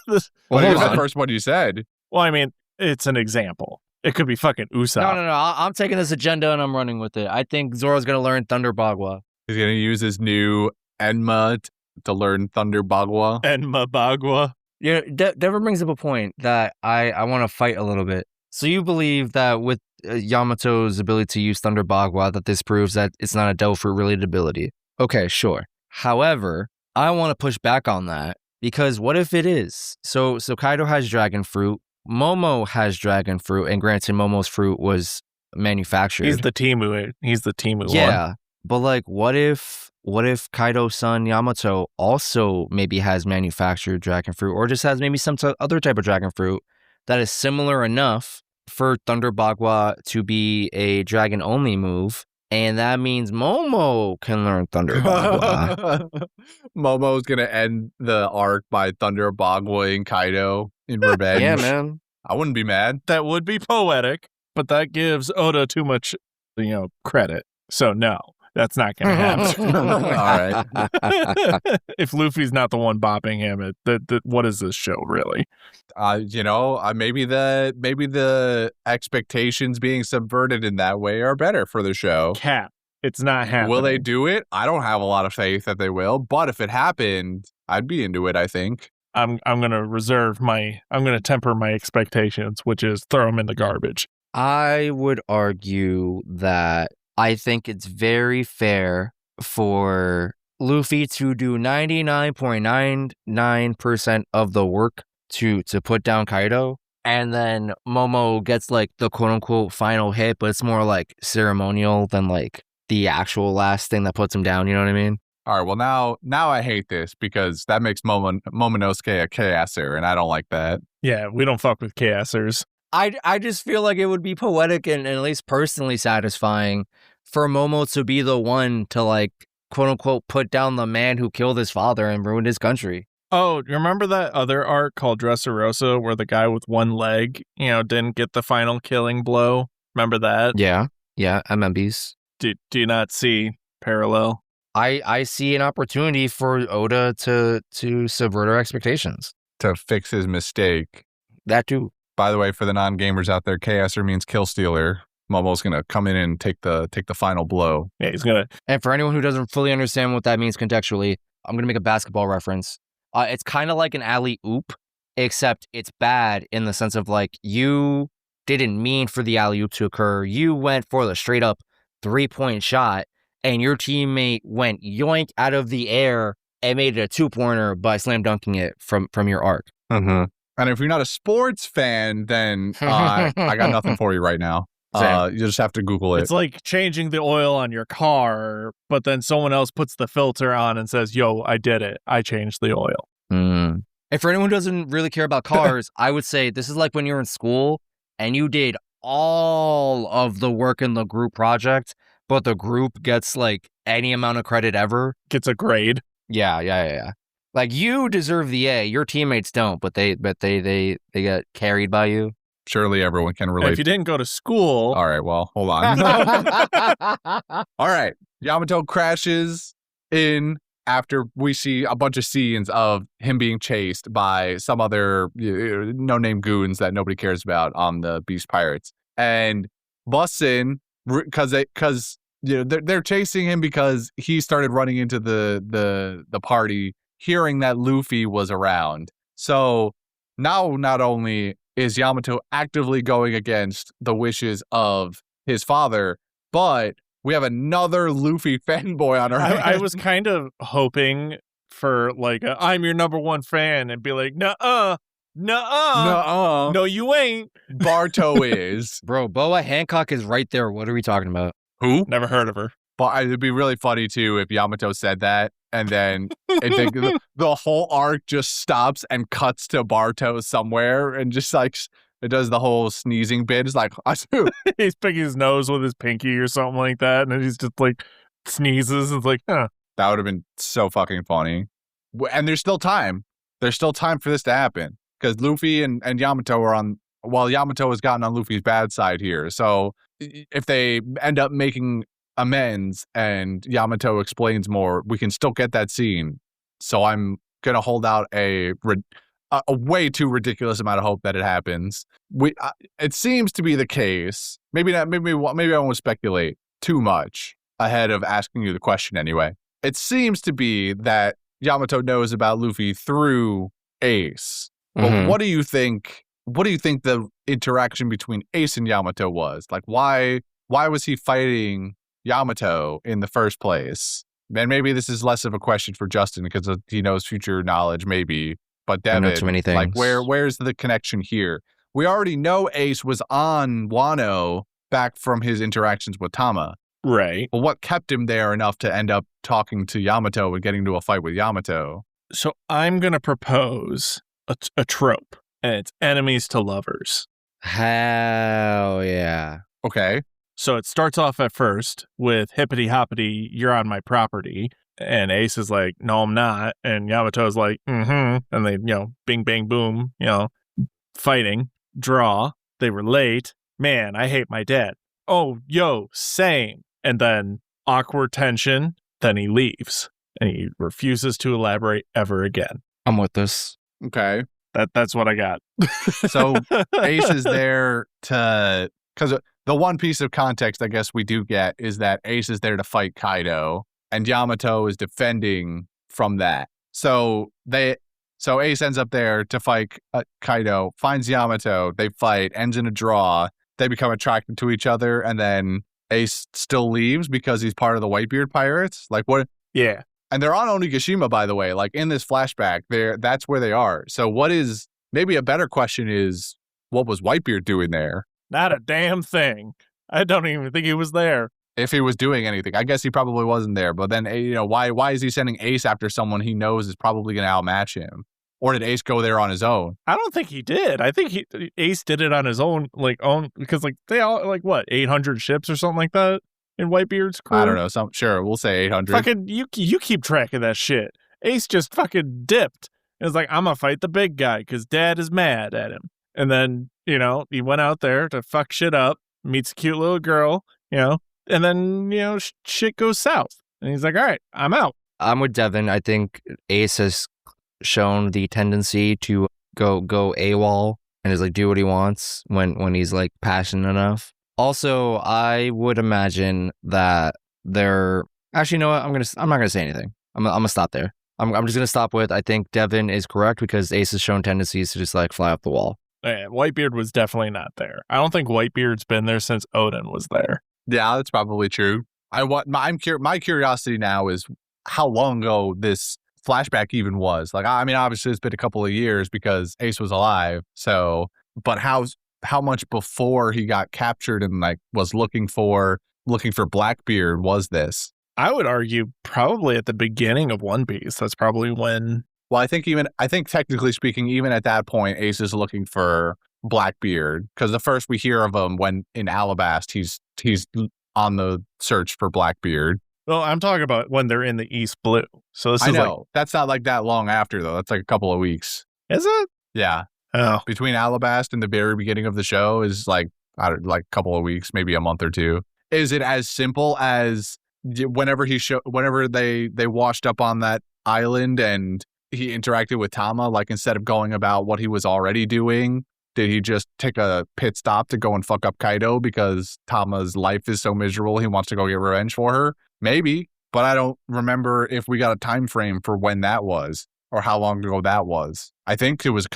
Well, hold here's the on. first one you said. well, I mean, it's an example. It could be fucking Usopp. No. I'm taking this agenda and I'm running with it. I think Zoro's going to learn Thunder Bagua. He's going to use his new Enma to learn Thunder Bagua. And Mabagua. Yeah, Dever brings up a point that I want to fight a little bit. So you believe that with Yamato's ability to use Thunder Bagua, that this proves that it's not a devil fruit related ability. Okay, sure. However, I want to push back on that because what if it is? So Kaido has dragon fruit, Momo has dragon fruit, and granted, Momo's fruit was manufactured. He's the Timu. He's the Timu Yeah, one. but like, what if Kaido's son Yamato also maybe has manufactured dragon fruit, or just has maybe some other type of dragon fruit that is similar enough for Thunder Bagua to be a dragon only move, and that means Momo can learn Thunder Bagua. Momo's going to end the arc by Thunder Bagua Kaido in revenge. Yeah, man. I wouldn't be mad. That would be poetic, but that gives Oda too much, credit. So no, that's not going to happen. All right. If Luffy's not the one bopping him, what is this show really? Maybe the expectations being subverted in that way are better for the show. Cap. It's not happening. Will they do it? I don't have a lot of faith that they will, but if it happened, I'd be into it, I think. I'm going to temper my expectations, which is throw them in the garbage. I would argue that I think it's very fair for Luffy to do 99.99% of the work to put down Kaido, and then Momo gets like the quote-unquote final hit, but it's more like ceremonial than like the actual last thing that puts him down, you know what I mean? All right, well, now I hate this because that makes Momonosuke a chaoser, and I don't like that. Yeah, we don't fuck with chaosers. I just feel like it would be poetic and at least personally satisfying for Momo to be the one to like quote-unquote put down the man who killed his father and ruined his country. Oh, you remember that other arc called Dressrosa where the guy with one leg, didn't get the final killing blow? Remember that? Yeah, MMBs. Do you not see parallel? I see an opportunity for Oda to subvert our expectations. To fix his mistake. That too. By the way, for the non-gamers out there, chaoser means kill stealer. Momo's going to come in and take the final blow. Yeah, he's going to. And for anyone who doesn't fully understand what that means contextually, I'm going to make a basketball reference. It's kind of like an alley-oop, except it's bad in the sense of like you didn't mean for the alley-oop to occur. You went for the straight-up three-point shot, and your teammate went yoink out of the air and made it a 2-pointer by slam dunking it from your arc. And if you're not a sports fan, then I got nothing for you right now. You just have to Google it. It's like changing the oil on your car, but then someone else puts the filter on and says, yo, I did it. I changed the oil. And for anyone who doesn't really care about cars, I would say this is like when you're in school and you did all of the work in the group project, but the group gets like any amount of credit ever. Gets a grade. Yeah. Like you deserve the A. Your teammates don't, but they get carried by you. Surely everyone can relate. And if you didn't go to school. All right, well, hold on. All right. Yamato crashes in after we see a bunch of scenes of him being chased by some other no-name goons that nobody cares about on the Beast Pirates. And busts in because they're chasing him because he started running into the party hearing that Luffy was around. So now not only is Yamato actively going against the wishes of his father, but we have another Luffy fanboy on our hands. I was kind of hoping for like I'm your number one fan and be like, nuh-uh, no you ain't. Barto is. Bro, Boa Hancock is right there. What are we talking about? Who? Never heard of her. But it'd be really funny too if Yamato said that and then the whole arc just stops and cuts to Barto somewhere and just like it does the whole sneezing bit. It's like, he's picking his nose with his pinky or something like that, and then he's just like sneezes. It's like, huh. That would have been so fucking funny. And there's still time. There's still time for this to happen because Luffy and Yamato are on. Well, Yamato has gotten on Luffy's bad side here. So if they end up making amends and Yamato explains more, we can still get that scene. So I'm gonna hold out a way too ridiculous amount of hope that it happens. It seems to be the case. Maybe not. Maybe I won't speculate too much ahead of asking you the question anyway. It seems to be that Yamato knows about Luffy through Ace. But what do you think? What do you think the interaction between Ace and Yamato was? Like, why was he fighting Yamato in the first place? And maybe this is less of a question for Justin because he knows future knowledge, maybe. But Devin, I know too many things. Like, where's the connection here? We already know Ace was on Wano back from his interactions with Tama. Right. But what kept him there enough to end up talking to Yamato and getting into a fight with Yamato? So I'm going to propose a trope, and it's enemies to lovers. Hell yeah. Okay. So it starts off at first with hippity hoppity, you're on my property. And Ace is like, no, I'm not. And Yamato's like, And they, bing, bang, boom, fighting, draw. They relate. Man, I hate my dad. Oh, yo, same. And then awkward tension. Then he leaves and he refuses to elaborate ever again. I'm with this. Okay. That's what I got. So Ace is there to, because the one piece of context I guess we do get is that Ace is there to fight Kaido. And Yamato is defending from that. So Ace ends up there to fight Kaido, finds Yamato, they fight, ends in a draw. They become attracted to each other, and then Ace still leaves because he's part of the Whitebeard Pirates. Like what? Yeah. And they're on Onigashima, by the way. Like in this flashback, that's where they are. So maybe a better question is, what was Whitebeard doing there? Not a damn thing. I don't even think he was there. If he was doing anything. I guess he probably wasn't there. But then, why is he sending Ace after someone he knows is probably going to outmatch him? Or did Ace go there on his own? I don't think he did. I think Ace did it on his own, because they all 800 ships or something like that in Whitebeard's crew. I don't know. Sure, we'll say 800. Fucking you keep track of that shit. Ace just fucking dipped. It was like, I'm gonna fight the big guy because Dad is mad at him. And then he went out there to fuck shit up, meets a cute little girl, and then, shit goes south. And he's like, all right, I'm out. I'm with Devin. I think Ace has shown the tendency to go AWOL and just do what he wants when he's passionate enough. Also, I would imagine that they're actually, you know what? I'm not gonna say anything. I'm gonna stop there. I'm just gonna stop with, I think Devin is correct because Ace has shown tendencies to just fly off the wall. Yeah, Whitebeard was definitely not there. I don't think Whitebeard's been there since Odin was there. Yeah, that's probably true. My curiosity now is how long ago this flashback even was. Like, I mean, obviously it's been a couple of years because Ace was alive. So, but how much before he got captured and like was looking for Blackbeard was this? I would argue probably at the beginning of One Piece. That's probably when. Well, I think technically speaking, even at that point, Ace is looking for Blackbeard because the first we hear of him when in Alabast, he's on the search for Blackbeard. Well, I'm talking about when they're in the East Blue. So this I is know like, that's not like that long after though. That's like a couple of weeks. Is it? Yeah. Oh, Between Alabast and the very beginning of the show is like a couple of weeks, maybe a month or two. Is it as simple as whenever they washed up on that island and he interacted with Tama, like instead of going about what he was already doing, did he just take a pit stop to go and fuck up Kaido because Tama's life is so miserable he wants to go get revenge for her? Maybe, but I don't remember if we got a time frame for when that was or how long ago that was. I think it was a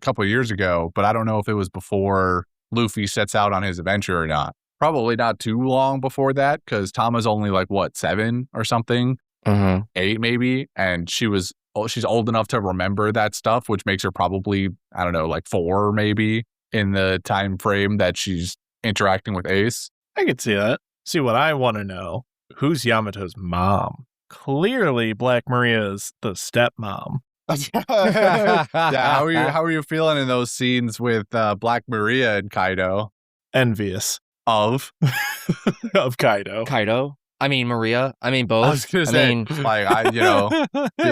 couple of years ago, but I don't know if it was before Luffy sets out on his adventure or not. Probably not too long before that because Tama's only like, 7 or something? 8 maybe, and she's old enough to remember that stuff, which makes her probably, I don't know, like 4 maybe in the time frame that she's interacting with Ace. I could see that. See, what I want to know, who's Yamato's mom? Clearly, Black Maria's the stepmom. Yeah, how are you feeling in those scenes with Black Maria and Kaido? Envious Of Kaido. Kaido. I mean, Maria. I mean, both. I was gonna say,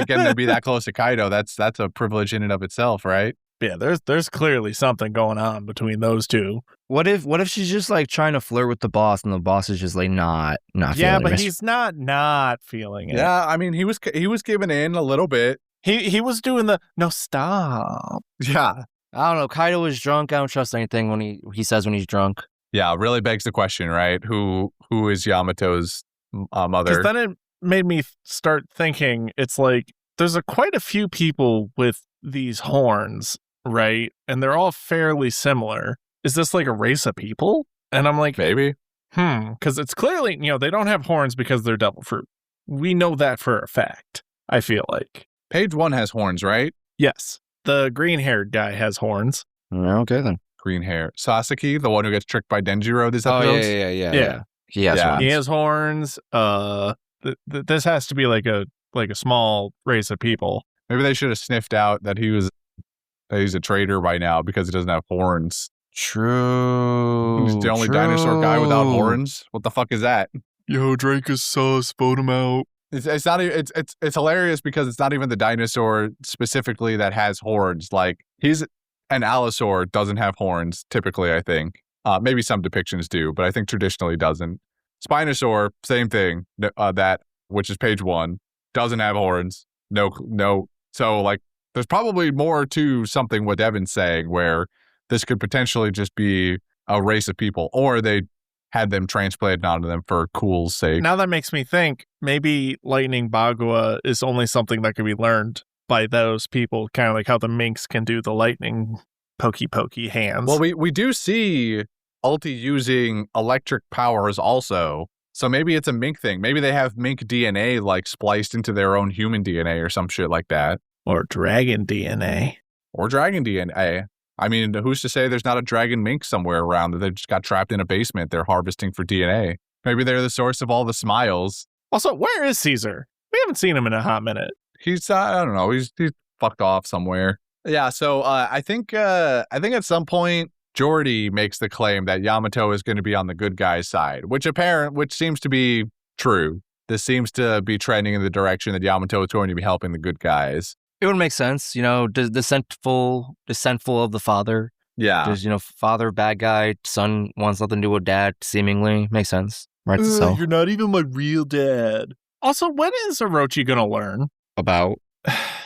getting to be that close to Kaido, that's a privilege in and of itself, right? Yeah, there's clearly something going on between those two. What if she's just like trying to flirt with the boss and the boss is just like not yeah, feeling but it? he's not feeling it. Yeah, I mean, he was giving in a little bit. He was doing the no stop. Yeah. I don't know. Kaido was drunk. I don't trust anything when he says when he's drunk. Yeah, really begs the question, right? Who is Yamato's mother? Because then it made me start thinking, it's like there's quite a few people with these horns, right? And they're all fairly similar. Is this like a race of people? And I'm like, maybe. Because it's clearly, they don't have horns because they're devil fruit. We know that for a fact, I feel like. Page 1 has horns, right? Yes. The green-haired guy has horns. Okay, then. Green hair. Sasaki, the one who gets tricked by Denjiro this episode? Oh, yeah. He has horns. He has horns. This has to be like a small race of people. Maybe they should have sniffed out that he's a traitor by now because he doesn't have horns. True. He's the only dinosaur guy without horns. What the fuck is that? Yo, Drake is sus. Vote him out. It's not even, it's hilarious because it's not even the dinosaur specifically that has horns. Like an allosaur doesn't have horns typically, I think. Maybe some depictions do, but I think traditionally doesn't. Spinosaur, same thing. That, which is page 1, doesn't have horns. No. So like, there's probably more to something what Evan's saying where this could potentially just be a race of people, or they had them transplanted onto them for cool's sake. Now that makes me think maybe lightning Bagua is only something that can be learned by those people, kind of like how the minks can do the lightning pokey hands. Well, we do see Ulti using electric powers also. So maybe it's a mink thing. Maybe they have mink DNA like spliced into their own human DNA or some shit like that. Or dragon DNA. Or dragon DNA. I mean, who's to say there's not a dragon mink somewhere around that they just got trapped in a basement they're harvesting for DNA? Maybe they're the source of all the smiles. Also, where is Caesar? We haven't seen him in a hot minute. He's, I don't know, he's fucked off somewhere. Yeah, so I think at some point, Jordy makes the claim that Yamato is going to be on the good guy's side, which seems to be true. This seems to be trending in the direction that Yamato is going to be helping the good guys. It would make sense, descentful of the father. Yeah. There's, father, bad guy, son wants nothing to do with dad, seemingly. Makes sense. Right itself. You're not even my real dad. Also, when is Orochi going to learn? About?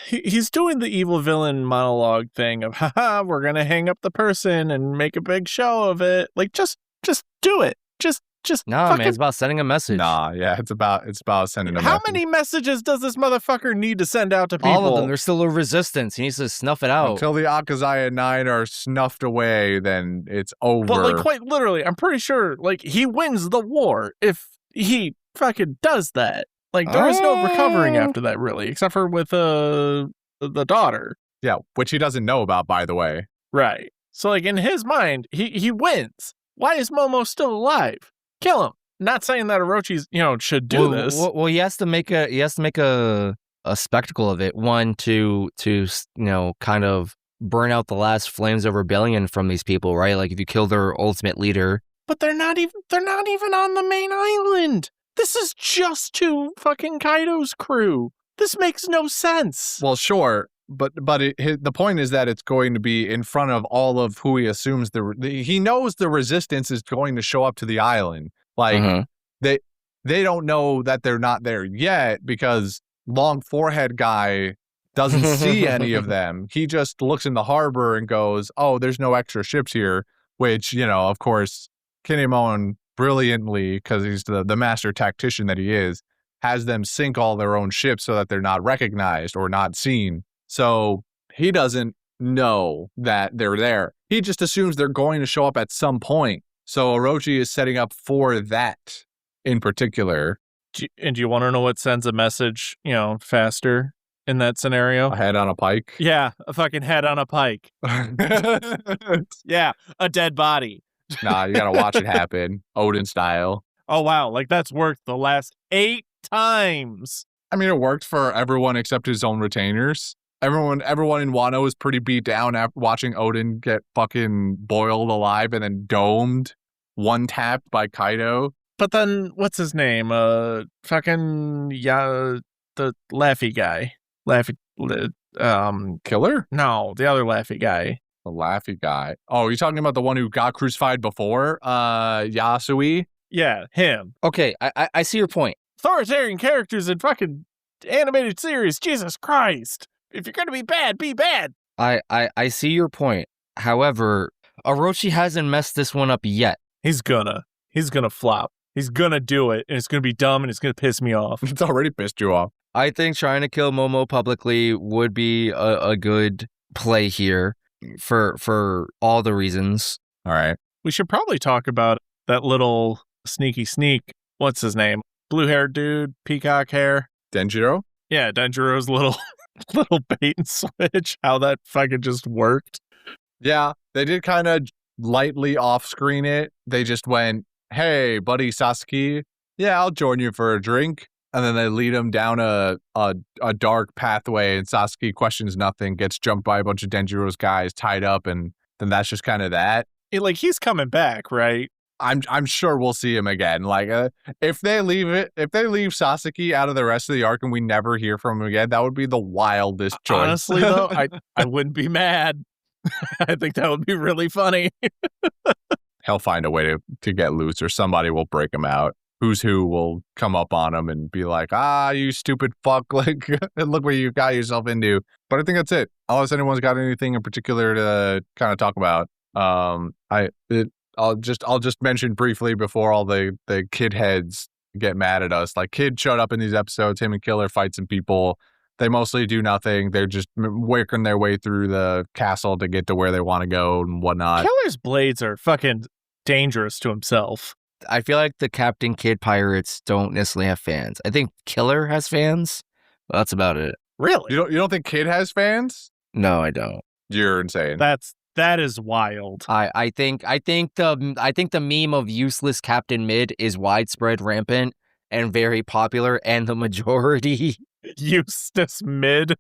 He's doing the evil villain monologue thing of, haha, we're going to hang up the person and make a big show of it. Like, just do it. Just Nah, man, it's about sending a message. Nah, yeah, it's about sending a message. How many messages does this motherfucker need to send out to people? All of them. There's still a resistance. He needs to snuff it out. Until the Akazaya 9 are snuffed away, then it's over. But, like, quite literally, I'm pretty sure, like, he wins the war if he fucking does that. Like, there was no recovering after that, really, except for with the daughter. Yeah, which he doesn't know about, by the way. Right. So, like, in his mind, he wins. Why is Momo still alive? Kill him. Not saying that Orochi's, should do this. Well, he has to make a spectacle of it. One, to kind of burn out the last flames of rebellion from these people, right? Like, if you kill their ultimate leader. But they're not even on the main island. This is just to fucking Kaido's crew. This makes no sense. Well, sure. But the point is that it's going to be in front of all of who he assumes he knows the resistance is going to show up to the island. Like they don't know that they're not there yet because long forehead guy doesn't see any of them. He just looks in the harbor and goes, "Oh, there's no extra ships here," which, of course, Kinemon brilliantly, because he's the master tactician that he is, has them sink all their own ships so that they're not recognized or not seen. So he doesn't know that they're there. He just assumes they're going to show up at some point. So Orochi is setting up for that in particular. Do you want to know what sends a message, faster in that scenario? A head on a pike? Yeah, a fucking head on a pike. Yeah, a dead body. Nah, you gotta watch it happen. Odin style. Oh, wow. Like, that's worked the last 8 times. I mean, it worked for everyone except his own retainers. Everyone in Wano is pretty beat down after watching Odin get fucking boiled alive and then domed, one-tapped by Kaido. But then, what's his name? The Laffy guy. Killer? No, the other Laffy guy. The Laffy guy. Oh, you're talking about the one who got crucified before? Yasui? Yeah, him. Okay, I see your point. Authoritarian characters in fucking animated series. Jesus Christ. If you're going to be bad, be bad. I see your point. However, Orochi hasn't messed this one up yet. He's gonna flop. He's gonna do it, and it's gonna be dumb, and it's gonna piss me off. It's already pissed you off. I think trying to kill Momo publicly would be a good play here for all the reasons. All right. We should probably talk about that little sneak. What's his name? Blue-haired dude, peacock hair. Denjiro? Yeah, Denjiro's little bait and switch. How that fucking just worked. Yeah, they did kind of lightly off-screen it. They just went, "Hey, buddy Sasuke, yeah, I'll join you for a drink." And then they lead him down a dark pathway, and Sasuke questions nothing, gets jumped by a bunch of Denjiro's guys, tied up, and then that's just kind of that. He's coming back, right? I'm sure we'll see him again. Like, if they leave Sasuke out of the rest of the arc and we never hear from him again, that would be the wildest choice. Honestly, though, I wouldn't be mad. I think that would be really funny. He'll find a way to get loose, or somebody will break him out. Who's who will come up on him and be like, "You stupid fuck, like, look what you got yourself into." But I think that's it. Unless anyone's got anything in particular to kind of talk about. I'll just mention briefly before all the kid heads get mad at us. Like, Kid showed up in these episodes. Him and Killer fight some people. They mostly do nothing. They're just working their way through the castle to get to where they want to go and whatnot. Killer's blades are fucking dangerous to himself. I feel like the Captain Kid pirates don't necessarily have fans. I think Killer has fans, but that's about it. Really? You don't think Kid has fans? No, I don't. You're insane. That is wild. I think the meme of useless Captain Mid is widespread, rampant, and very popular, and the majority Eustace Mid.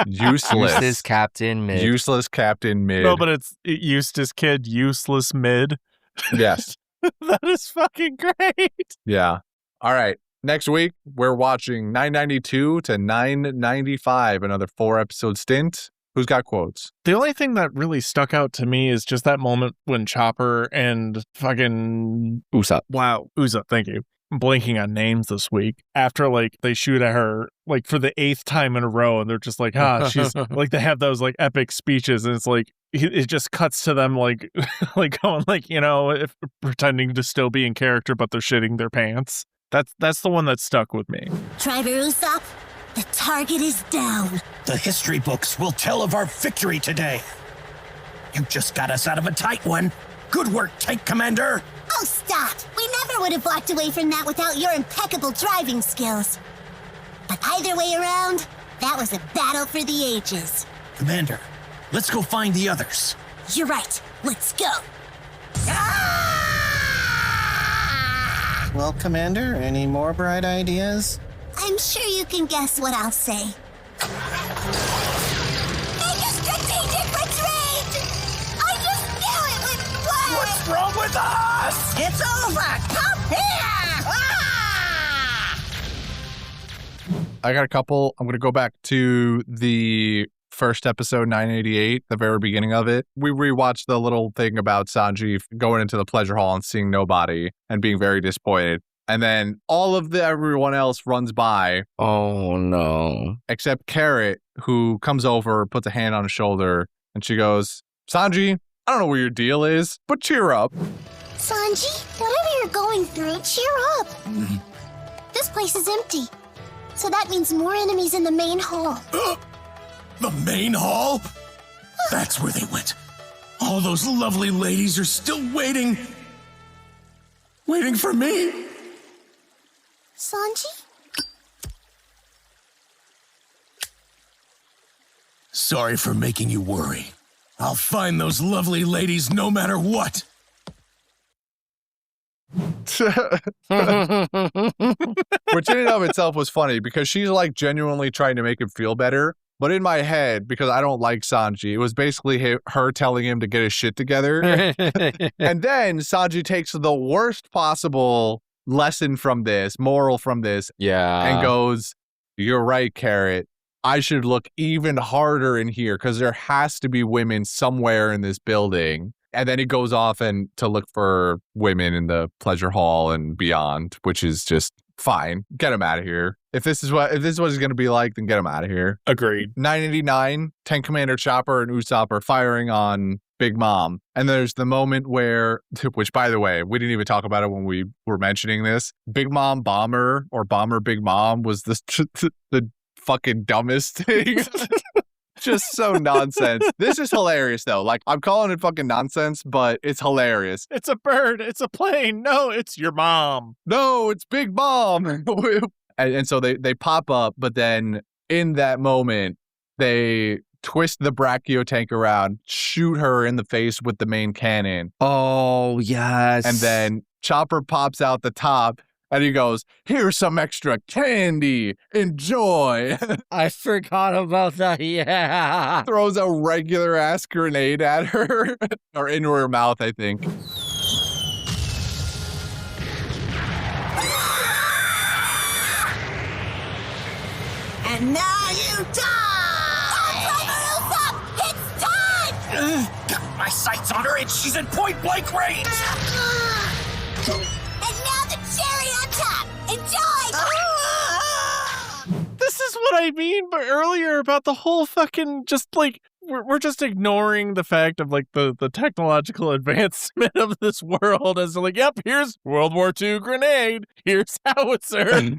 Useless Captain Mid. Useless Captain Mid. No, but it's Eustace Kid, useless Mid. Yes. That is fucking great. Yeah. All right. Next week, we're watching 992 to 995, another 4-episode stint. Who's got quotes? The only thing that really stuck out to me is just that moment when Chopper and fucking Usopp. Wow, Usopp, thank you. I'm blanking on names this week. After, like, they shoot at her, like, for the 8th time in a row, and they're just like, she's, like, they have those, like, epic speeches, and it's like, it just cuts to them, like, like, going, like, pretending to still be in character, but they're shitting their pants. That's the one that stuck with me. Driver Usopp, the target is down. The history books will tell of our victory today. You just got us out of a tight one. Good work, Tank Commander. Oh, stop! We never would have walked away from that without your impeccable driving skills. But either way around, that was a battle for the ages. Commander, let's go find the others. You're right. Let's go. Well, Commander, any more bright ideas? I'm sure you can guess what I'll say. Make a strategic retreat! I just knew it would work! What's wrong with us? It's over! Come here! I got a couple. I'm going to go back to the first episode, 988, the very beginning of it. We rewatched the little thing about Sanji going into the pleasure hall and seeing nobody and being very disappointed. And then everyone else runs by. Oh, no. Except Carrot, who comes over, puts a hand on his shoulder, and she goes, Sanji, I don't know what your deal is, but cheer up. Sanji, whatever you're going through, cheer up. This place is empty. So that means more enemies in the main hall. The main hall? That's where they went. All those lovely ladies are still waiting. Waiting for me. Sanji? Sorry for making you worry. I'll find those lovely ladies no matter what. Which in and of itself was funny because she's like genuinely trying to make him feel better. But in my head, because I don't like Sanji, it was basically her telling him to get his shit together. And then Sanji takes the worst possible lesson from this, moral from this, and goes, you're right, Carrot. I should look even harder in here because there has to be women somewhere in this building. And then he goes off and to look for women in the pleasure hall and beyond, which is just fine. Get him out of here. If this is what he's going to be like, then get him out of here. Agreed. 989, Tank Commander Chopper and Usopp are firing on Big Mom. And there's the moment where, which by the way, we didn't even talk about it when we were mentioning this. Big Mom Bomber or Bomber Big Mom was the fucking dumbest thing. Just so nonsense. This is hilarious, though. Like, I'm calling it fucking nonsense, but it's hilarious. It's a bird. It's a plane. No, it's your mom. No, it's Big Mom. and so they pop up, but then in that moment, they twist the Brachio tank around, shoot her in the face with the main cannon. Oh, yes. And then Chopper pops out the top. And he goes, here's some extra candy. Enjoy. I forgot about that. Yeah. Throws a regular ass grenade at her. Or into her mouth, I think. And now you die! It's time! Got my sights on her and she's in point blank range. And now the cherry on top! Enjoy! This is what I mean, but earlier about the whole fucking just like we're just ignoring the fact of like the technological advancement of this world as like, yep, here's World War II grenade, here's howitzer.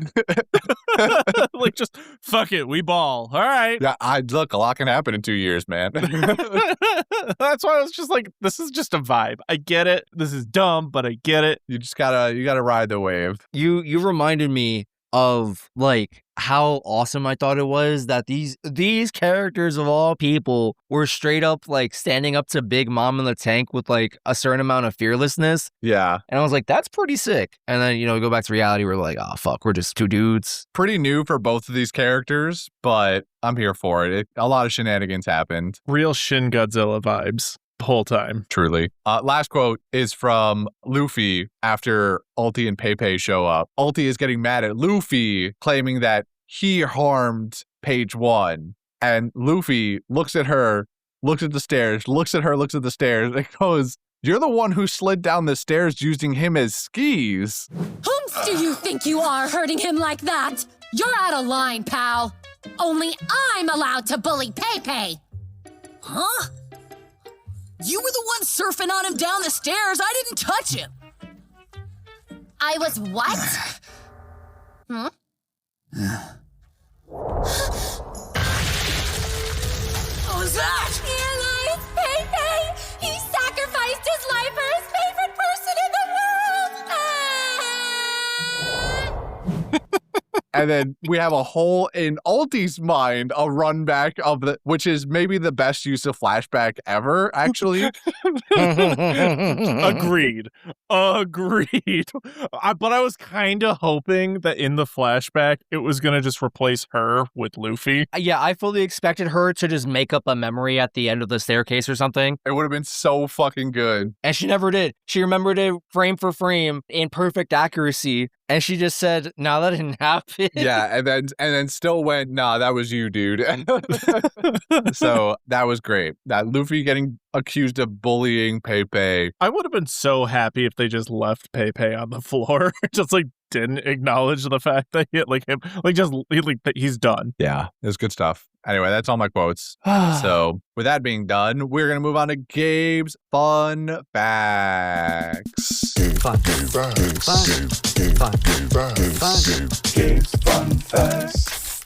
Like just fuck it, we ball. All right. Yeah, look, a lot can happen in 2 years, man. That's why I was just like, this is just a vibe. I get it. This is dumb, but I get it. You gotta ride the wave. You reminded me of like how awesome I thought it was that these characters of all people were straight up like standing up to Big Mom in the tank with like a certain amount of fearlessness. Yeah. And I was like, that's pretty sick. And then, we go back to reality. We're like, oh, fuck, we're just two dudes. Pretty new for both of these characters, but I'm here for it. A lot of shenanigans happened. Real Shin Godzilla vibes. Whole time. Truly. Last quote is from Luffy after Ulti and Pepe show up. Ulti is getting mad at Luffy, claiming that he harmed Page One. And Luffy looks at her, looks at the stairs, looks at her, looks at the stairs, and goes, you're the one who slid down the stairs using him as skis. Whom do you think you are, hurting him like that? You're out of line, pal. Only I'm allowed to bully Pepe. Huh? You were the one surfing on him down the stairs. I didn't touch him. I was what? Hmm? What was that? Realize, Pepe! He sacrificed his life for his favorite person in the world! And then we have a whole, in Ulti's mind, a run back of which is maybe the best use of flashback ever, actually. Agreed. But I was kind of hoping that in the flashback, it was going to just replace her with Luffy. Yeah, I fully expected her to just make up a memory at the end of the staircase or something. It would have been so fucking good. And she never did. She remembered it frame for frame in perfect accuracy. And she just said, "No, that didn't happen." Yeah, and then still went, "Nah, that was you, dude." So that was great. That Luffy getting accused of bullying Pepe. I would have been so happy if they just left Pepe on the floor. Just like didn't acknowledge the fact that he's done. Yeah, it was good stuff. Anyway, that's all my quotes. So with that being done, we're going to move on to Gabe's fun facts. Gabe's fun facts.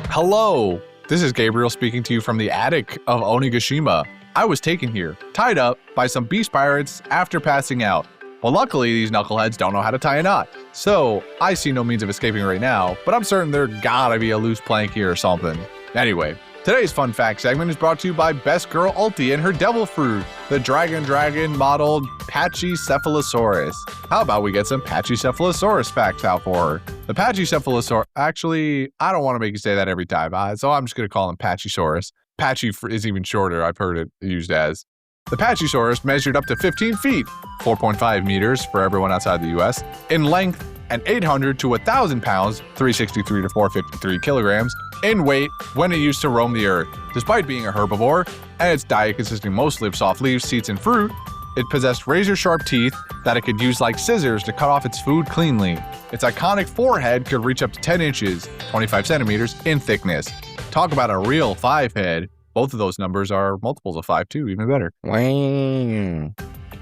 Hello, this is Gabriel speaking to you from the attic of Onigashima. I was taken here, tied up by some beast pirates after passing out. Well, luckily, these knuckleheads don't know how to tie a knot. So, I see no means of escaping right now, but I'm certain there gotta be a loose plank here or something. Anyway, today's fun fact segment is brought to you by Best Girl Ulti and her devil fruit, the dragon modeled Pachycephalosaurus. How about we get some Pachycephalosaurus facts out for her? The Pachycephalosaurus, actually, I don't want to make you say that every time, so I'm just gonna call him Pachysaurus. Patchy is even shorter, I've heard it used as. The Pachysaurus measured up to 15 feet, 4.5 meters for everyone outside the US, in length, and 800 to 1,000 pounds, 363 to 453 kilograms, in weight when it used to roam the earth. Despite being a herbivore, and its diet consisting mostly of soft leaves, seeds, and fruit, it possessed razor-sharp teeth that it could use like scissors to cut off its food cleanly. Its iconic forehead could reach up to 10 inches, 25 centimeters, in thickness. Talk about a real 5-head. Both of those numbers are multiples of 5 too, even better. Wow.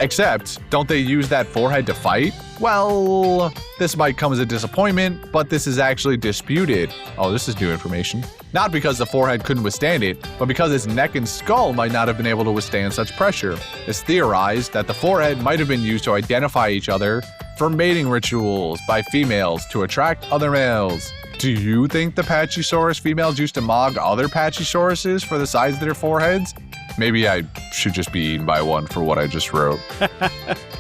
Except, don't they use that forehead to fight? Well, this might come as a disappointment, but this is actually disputed. Oh, this is new information. Not because the forehead couldn't withstand it, but because its neck and skull might not have been able to withstand such pressure. It's theorized that the forehead might have been used to identify each other for mating rituals by females to attract other males. Do you think the Pachysaurus females used to mog other Pachysauruses for the size of their foreheads? Maybe I should just be eaten by one for what I just wrote.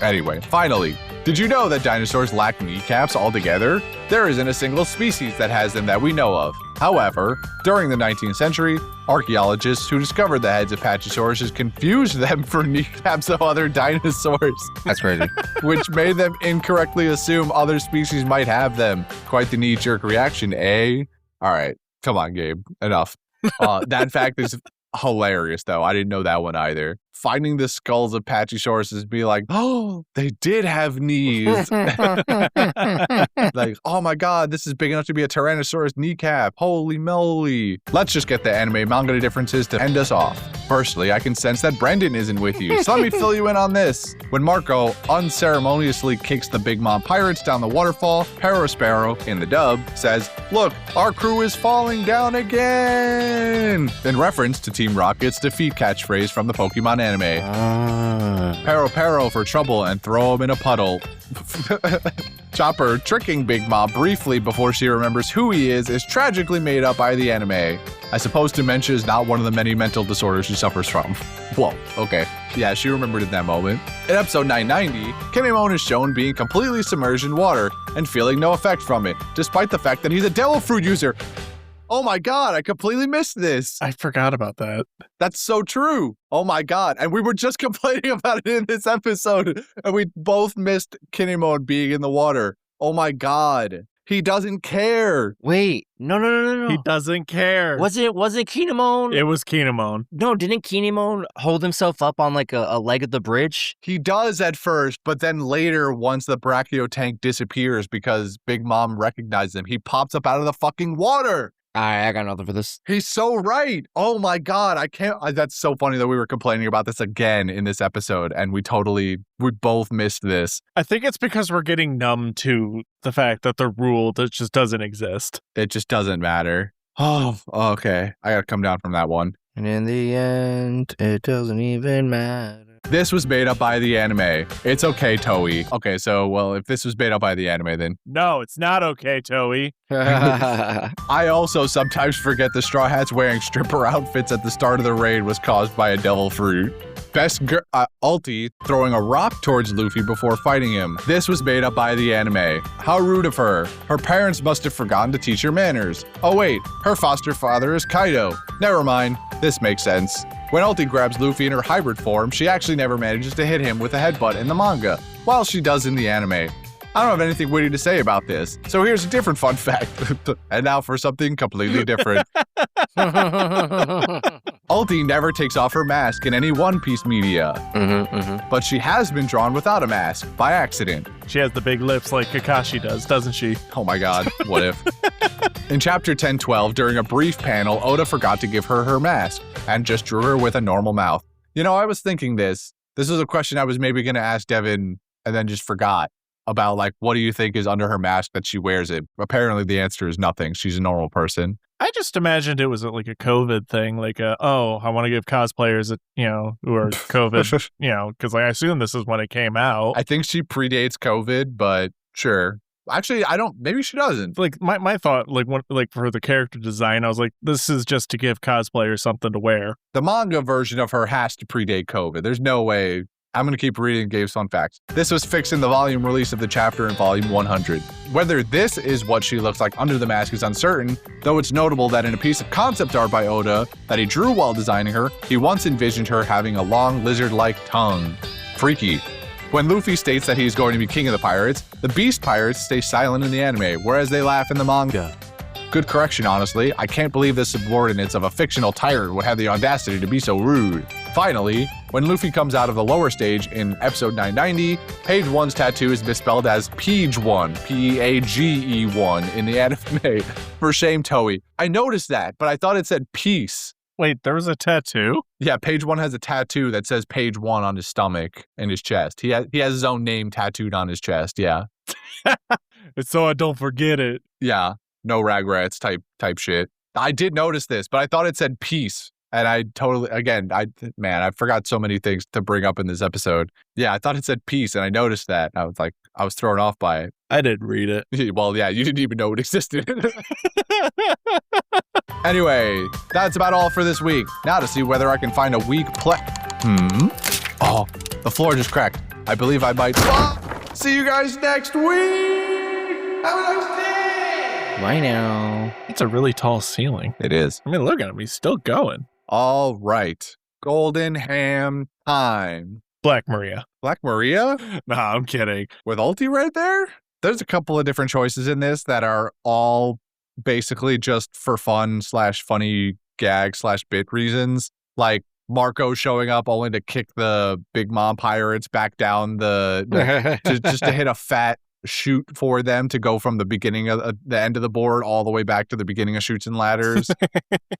Anyway, finally, did you know that dinosaurs lack kneecaps altogether? There isn't a single species that has them that we know of. However, during the 19th century, archaeologists who discovered the heads of Pachysauruses confused them for kneecaps of other dinosaurs. That's crazy. Which made them incorrectly assume other species might have them. Quite the knee-jerk reaction, eh? All right, come on, Gabe, enough. That fact is hilarious, though. I didn't know that one either. Finding the skulls of Pachysauruses be like, oh, they did have knees. Like, oh my god, this is big enough to be a Tyrannosaurus kneecap. Holy moly. Let's just get the anime manga differences to end us off. Firstly, I can sense that Brendan isn't with you, so let me fill you in on this. When Marco unceremoniously kicks the Big Mom pirates down the waterfall, Sparrow, in the dub, says, look, our crew is falling down again! In reference to Team Rocket's defeat catchphrase from the Pokemon anime. Pero for trouble and throw him in a puddle. Chopper tricking Big Mom briefly before she remembers who he is tragically made up by the anime. I suppose dementia is not one of the many mental disorders she suffers from. Whoa, okay. Yeah, she remembered in that moment. In episode 990, Kinemon is shown being completely submerged in water and feeling no effect from it, despite the fact that he's a devil fruit user. Oh my god, I completely missed this. I forgot about that. That's so true. Oh my god. And we were just complaining about it in this episode. And we both missed Kinemon being in the water. Oh my god. He doesn't care. Wait, no. He doesn't care. Was it Kinemon? It was Kinemon. No, didn't Kinemon hold himself up on like a leg of the bridge? He does at first, but then later, once the Brachio tank disappears because Big Mom recognizes him, he pops up out of the fucking water. All right, I got nothing for this. He's so right. Oh my god, I can't. That's so funny that we were complaining about this again in this episode, and we both missed this. I think it's because we're getting numb to the fact that the rule just doesn't exist. It just doesn't matter. Oh, okay. I gotta come down from that one. And in the end, it doesn't even matter. This was made up by the anime. It's okay, Toei. Okay, so, well, if this was made up by the anime, then... No, it's not okay, Toei. I also sometimes forget the Straw Hats wearing stripper outfits at the start of the raid was caused by a devil fruit. Ulti throwing a rock towards Luffy before fighting him. This was made up by the anime. How rude of her. Her parents must have forgotten to teach her manners. Oh wait, her foster father is Kaido. Never mind, this makes sense. When Ulti grabs Luffy in her hybrid form, she actually never manages to hit him with a headbutt in the manga, while she does in the anime. I don't have anything witty to say about this, so here's a different fun fact. And now for something completely different. Ulti never takes off her mask in any One Piece media, but she has been drawn without a mask, by accident. She has the big lips like Kakashi does, doesn't she? Oh my god, what if? In chapter 10-12, during a brief panel, Oda forgot to give her her mask, and just drew her with a normal mouth. You know, I was thinking this. This was a question I was maybe going to ask Devin, and then just forgot. About like, what do you think is under her mask that she wears it? Apparently the answer is nothing. She's a normal person. I just imagined it was like a COVID thing, like I want to give cosplayers, who are COVID, because I assume this is when it came out. I think she predates COVID, but sure. Actually, maybe she doesn't. Like my thought, like for the character design, I was like, this is just to give cosplayers something to wear. The manga version of her has to predate COVID. There's no way. I'm going to keep reading Gabe's fun facts. This was fixed in the volume release of the chapter in volume 100. Whether this is what she looks like under the mask is uncertain, though it's notable that in a piece of concept art by Oda that he drew while designing her, he once envisioned her having a long lizard-like tongue. Freaky. When Luffy states that he's going to be king of the pirates, the beast pirates stay silent in the anime, whereas they laugh in the manga. Good correction, honestly. I can't believe the subordinates of a fictional tyrant would have the audacity to be so rude. Finally, when Luffy comes out of the lower stage in episode 990, Page 1's tattoo is misspelled as Peage 1, P-A-G-E 1 in the anime. For shame, Toei. I noticed that, but I thought it said peace. Wait, there was a tattoo? Yeah, Page 1 has a tattoo that says Page 1 on his stomach and his chest. He has his own name tattooed on his chest, yeah. It's so I don't forget it. Yeah. No regrets type shit. I did notice this, but I thought it said peace. And I totally, again, I forgot so many things to bring up in this episode. Yeah, I thought it said peace, and I noticed that. I was thrown off by it. I didn't read it. Well, yeah, you didn't even know it existed. Anyway, that's about all for this week. Now to see whether I can find a weak Oh, the floor just cracked. I believe I might. See you guys next week. Have a nice day. Bye now. It's a really tall ceiling. It is. I mean, look at him. He's still going. All right. Golden ham time. Black Maria. Black Maria? Nah, I'm kidding. With Ulti right there? There's a couple of different choices in this that are all basically just for fun / funny gag / bit reasons. Like Marco showing up only to kick the Big Mom pirates back down just to hit a fat shoot for them to go from the beginning of the end of the board all the way back to the beginning of Chutes and Ladders.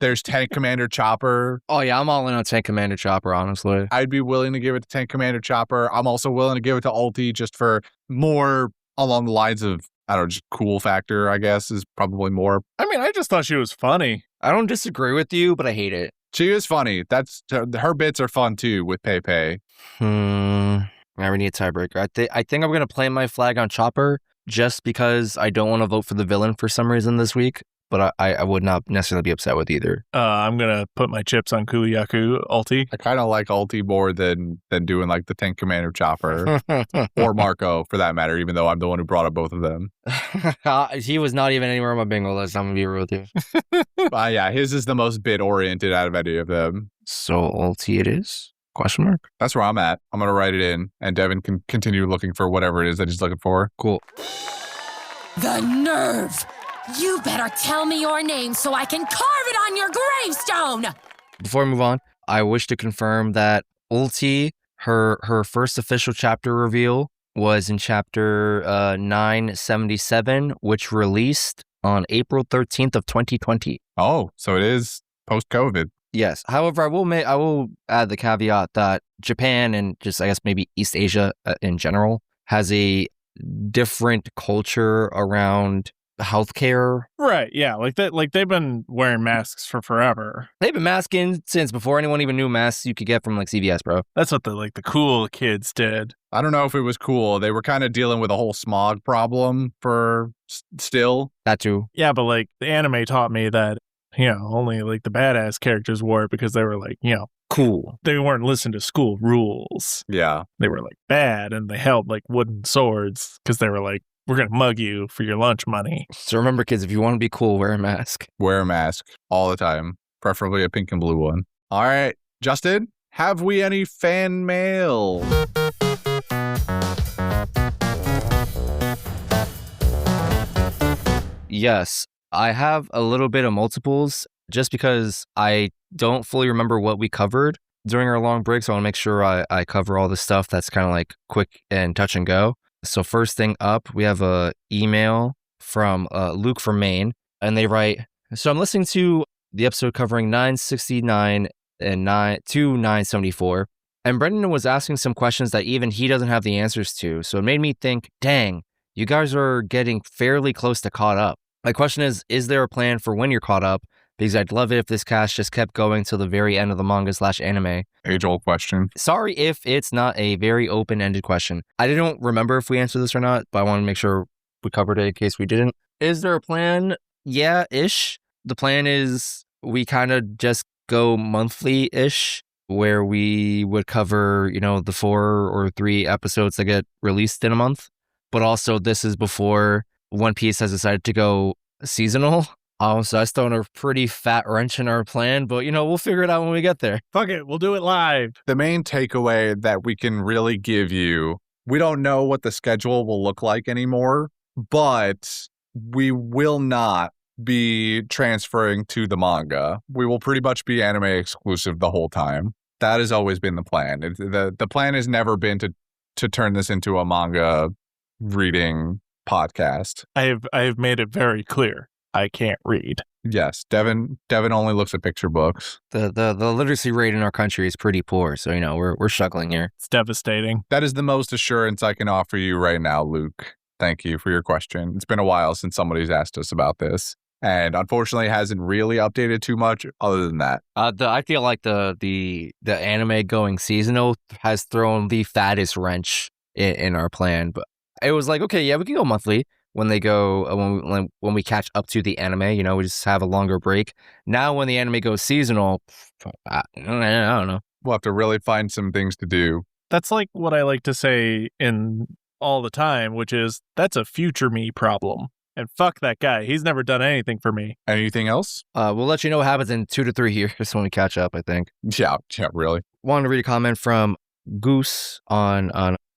There's Tank Commander Chopper. Oh yeah, I'm all in on Tank Commander Chopper, honestly. I'd be willing to give it to Tank Commander Chopper. I'm also willing to give it to Ulti just for more along the lines of, I don't know, just cool factor, I guess, is probably more. I mean, I just thought she was funny. I don't disagree with you, but I hate it. She is funny. Her bits are fun too with Pepe. I already need a tiebreaker. I think I'm going to play my flag on Chopper just because I don't want to vote for the villain for some reason this week, but I would not necessarily be upset with either. I'm going to put my chips on Kuyaku Ulti. I kind of like Ulti more than doing like the Tank Commander Chopper or Marco for that matter, even though I'm the one who brought up both of them. He was not even anywhere on my bingo list. I'm going to be real with you. Yeah, his is the most bit oriented out of any of them. So Ulti it is? Question mark? That's where I'm at. I'm going to write it in, and Devin can continue looking for whatever it is that he's looking for. Cool. The nerve! You better tell me your name so I can carve it on your gravestone! Before we move on, I wish to confirm that Ulti, her first official chapter reveal was in chapter 977, which released on April 13th of 2020. Oh, so it is post-COVID. Yes. However, I will add the caveat that Japan and just, I guess, maybe East Asia in general has a different culture around healthcare. Right, yeah, like that. Like they've been wearing masks for forever. They've been masking since before anyone even knew masks you could get from like CVS, bro. That's what the cool kids did. I don't know if it was cool. They were kind of dealing with a whole smog problem for still. That too. Yeah, but like the anime taught me that, only like the badass characters wore it because they were like, cool. They weren't listening to school rules. Yeah. They were like bad and they held like wooden swords because they were like, we're going to mug you for your lunch money. So remember, kids, if you want to be cool, wear a mask. Wear a mask all the time, preferably a pink and blue one. All right, Justin, have we any fan mail? Yes, I have a little bit of multiples just because I don't fully remember what we covered during our long break. So I want to make sure I cover all the stuff that's kind of like quick and touch and go. So first thing up, we have a email from Luke from Maine, and they write, so I'm listening to the episode covering 969 and 974, and Brendan was asking some questions that even he doesn't have the answers to. So it made me think, dang, you guys are getting fairly close to caught up. My question is there a plan for when you're caught up? Because I'd love it if this cast just kept going till the very end of the manga/anime. Age-old question. Sorry if it's not a very open-ended question. I didn't remember if we answered this or not, but I want to make sure we covered it in case we didn't. Is there a plan? Yeah-ish. The plan is we kind of just go monthly-ish, where we would cover, the 4 or 3 episodes that get released in a month. But also, this is before One Piece has decided to go seasonal. So that's throwing a pretty fat wrench in our plan, but, we'll figure it out when we get there. Fuck it, we'll do it live. The main takeaway that we can really give you, we don't know what the schedule will look like anymore, but we will not be transferring to the manga. We will pretty much be anime exclusive the whole time. That has always been the plan. The plan has never been to turn this into a manga reading podcast. I have made it very clear. I can't read. Yes, Devin only looks at picture books. The literacy rate in our country is pretty poor, so we're struggling here. It's devastating. That is the most assurance I can offer you right now, Luke. Thank you for your question. It's been a while since somebody's asked us about this, and unfortunately, it hasn't really updated too much. Other than that, I feel like the anime going seasonal has thrown the fattest wrench in our plan. But it was like, okay, yeah, we can go monthly. When they go, when we catch up to the anime, we just have a longer break. Now, when the anime goes seasonal, I don't know. We'll have to really find some things to do. That's like what I like to say in all the time, which is, that's a future me problem. And fuck that guy. He's never done anything for me. Anything else? We'll let you know what happens in 2 to 3 years when we catch up, I think. Yeah, really. Wanted to read a comment from Goose on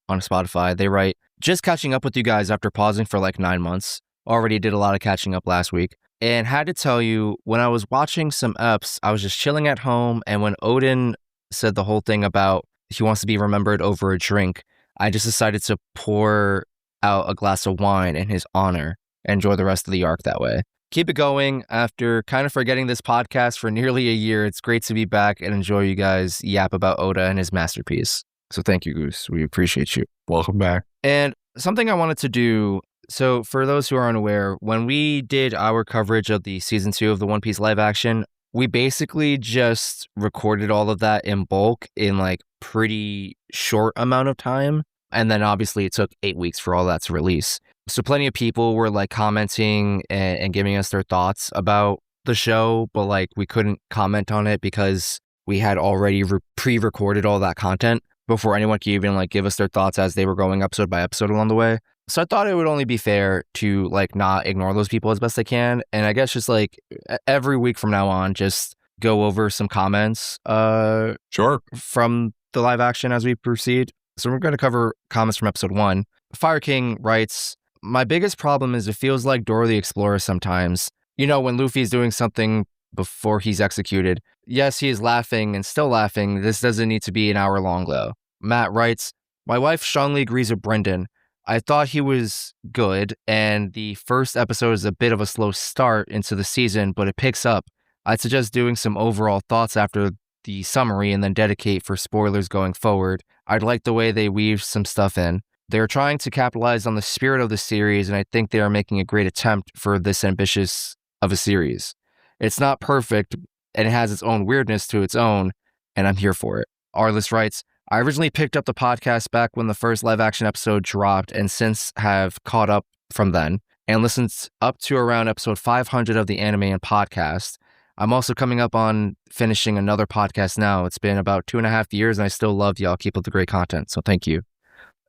Spotify. They write, just catching up with you guys after pausing for like 9 months. Already did a lot of catching up last week. And had to tell you, when I was watching some eps, I was just chilling at home. And when Odin said the whole thing about he wants to be remembered over a drink, I just decided to pour out a glass of wine in his honor and enjoy the rest of the arc that way. Keep it going. After kind of forgetting this podcast for nearly a year, it's great to be back and enjoy you guys yap about Oda and his masterpiece. So thank you, Goose. We appreciate you. Welcome back. And something I wanted to do, so for those who are unaware, when we did our coverage of the season 2 of the One Piece live action, we basically just recorded all of that in bulk in like pretty short amount of time. And then obviously it took 8 weeks for all that to release. So plenty of people were like commenting and giving us their thoughts about the show, but like we couldn't comment on it because we had already pre-recorded all that content before anyone could even like give us their thoughts as they were going episode by episode along the way. So I thought it would only be fair to like not ignore those people as best I can. And I guess just like every week from now on, just go over some comments sure, from the live action as we proceed. So we're going to cover comments from episode 1. Fire King writes, my biggest problem is it feels like Dora the Explorer sometimes. When Luffy's doing something before he's executed. Yes, he is laughing and still laughing. This doesn't need to be an hour long though. Matt writes, my wife strongly agrees with Brendan. I thought he was good, and the first episode is a bit of a slow start into the season, but it picks up. I'd suggest doing some overall thoughts after the summary and then dedicate for spoilers going forward. I'd like the way they weave some stuff in. They're trying to capitalize on the spirit of the series, and I think they are making a great attempt for this ambitious of a series. It's not perfect, and it has its own weirdness to its own, and I'm here for it. Arliss writes, I originally picked up the podcast back when the first live-action episode dropped, and since have caught up from then, and listened up to around episode 500 of the anime and podcast. I'm also coming up on finishing another podcast now. It's been about 2.5 years, and I still love y'all. Keep up the great content, so thank you.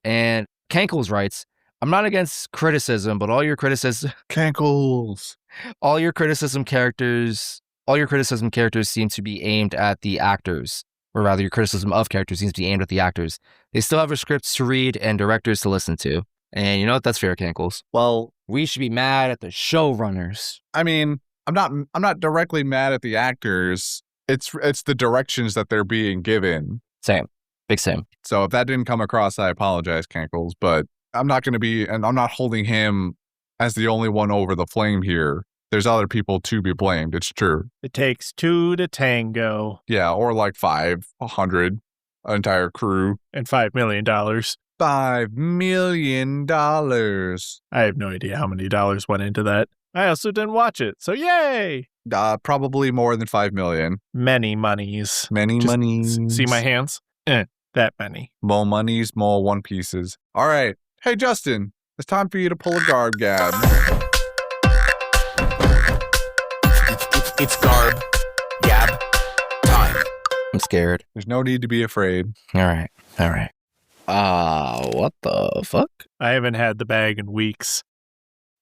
And Cankles writes, I'm not against criticism, but all your criticism characters seem to be aimed at the actors, or rather your criticism of characters seems to be aimed at the actors. They still have scripts to read and directors to listen to. And you know what? That's fair, Cankles. Well, we should be mad at the showrunners. I mean, I'm not directly mad at the actors. It's the directions that they're being given. Same. Big same. So if that didn't come across, I apologize, Cankles, but I'm not going to be, and I'm not holding him as the only one over the flame here. There's other people to be blamed. It's true. It takes two to tango. Yeah, or like 500, an entire crew. And $5 million. $5 million. I have no idea how many dollars went into that. I also didn't watch it, so yay! Probably more than 5 million. Many monies. Many monies. See my hands? That many. More monies, more One Pieces. All right. Hey, Justin, it's time for you to pull a guard gab. It's garb, gab, time. I'm scared. There's no need to be afraid. All right. What the fuck? I haven't had the bag in weeks.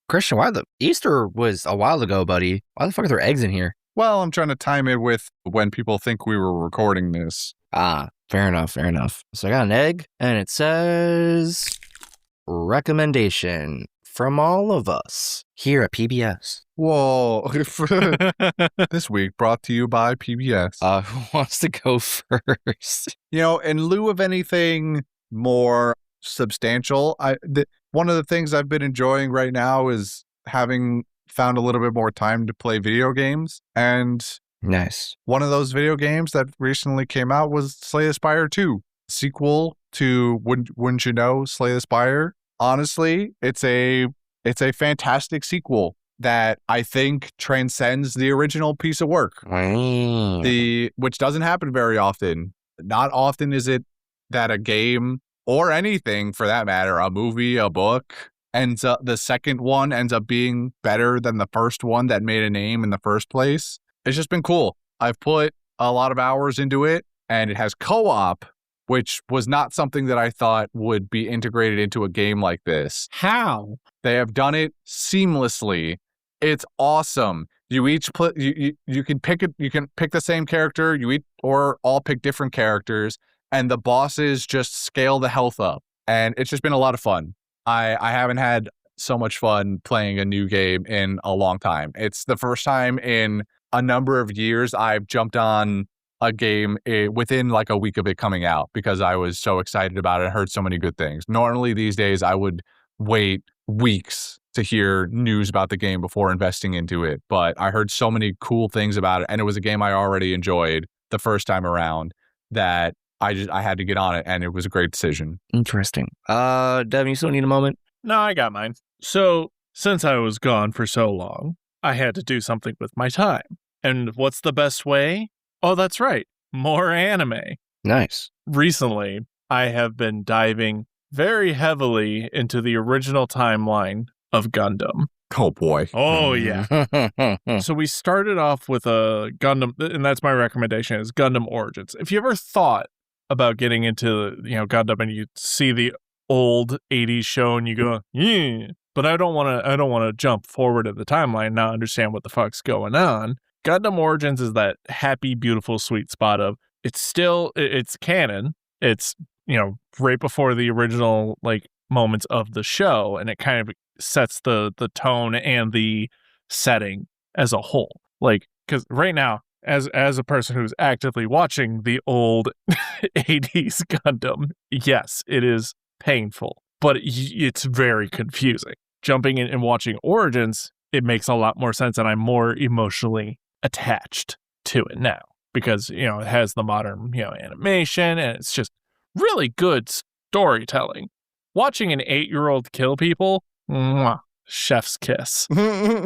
Christian, Easter was a while ago, buddy. Why the fuck are there eggs in here? Well, I'm trying to time it with when people think we were recording this. Fair enough. So I got an egg, and it says, recommendation from all of us here at PBS. Whoa. This week brought to you by PBS. Who wants to go first? You know, in lieu of anything more substantial, one of the things I've been enjoying right now is having found a little bit more time to play video games. And nice. One of those video games that recently came out was Slay the Spire 2, sequel to Wouldn't You Know, Slay the Spire. Honestly, it's a fantastic sequel that I think transcends the original piece of work. Which doesn't happen very often. Not often is it that a game or anything for that matter, a movie, a book, the second one ends up being better than the first one that made a name in the first place. It's just been cool. I've put a lot of hours into it, and it has co-op, which was not something that I thought would be integrated into a game like this. How? They have done it seamlessly. It's awesome. You each you can pick it. You can pick the same character. Or all pick different characters, and the bosses just scale the health up. And it's just been a lot of fun. I haven't had so much fun playing a new game in a long time. It's the first time in a number of years I've jumped on a game within like a week of it coming out because I was so excited about it. I heard so many good things. Normally these days I would wait weeks to hear news about the game before investing into it, but I heard so many cool things about it, and it was a game I already enjoyed the first time around that I had to get on it, and it was a great decision. Interesting. Devin, you still need a moment? No, I got mine. So, since I was gone for so long, I had to do something with my time. And what's the best way? Oh, that's right. More anime. Nice. Recently, I have been diving very heavily into the original timeline of Gundam. Oh, boy. Oh, yeah. So we started off with a Gundam, and that's my recommendation, is Gundam Origins. If you ever thought about getting into, Gundam and you see the old 80s show and you go, yeah, but I don't want to jump forward in the timeline and not understand what the fuck's going on. Gundam Origins is that happy, beautiful, sweet spot of it's canon. It's, right before the original moments of the show, and it kind of sets the tone and the setting as a whole. Because right now, as a person who's actively watching the old 80s Gundam, yes, it is painful, but it's very confusing. Jumping in and watching Origins, it makes a lot more sense, and I'm more emotionally attached to it now because, it has the modern, animation, and it's just really good storytelling. watching an 8-year-old kill people, mwah, chef's kiss.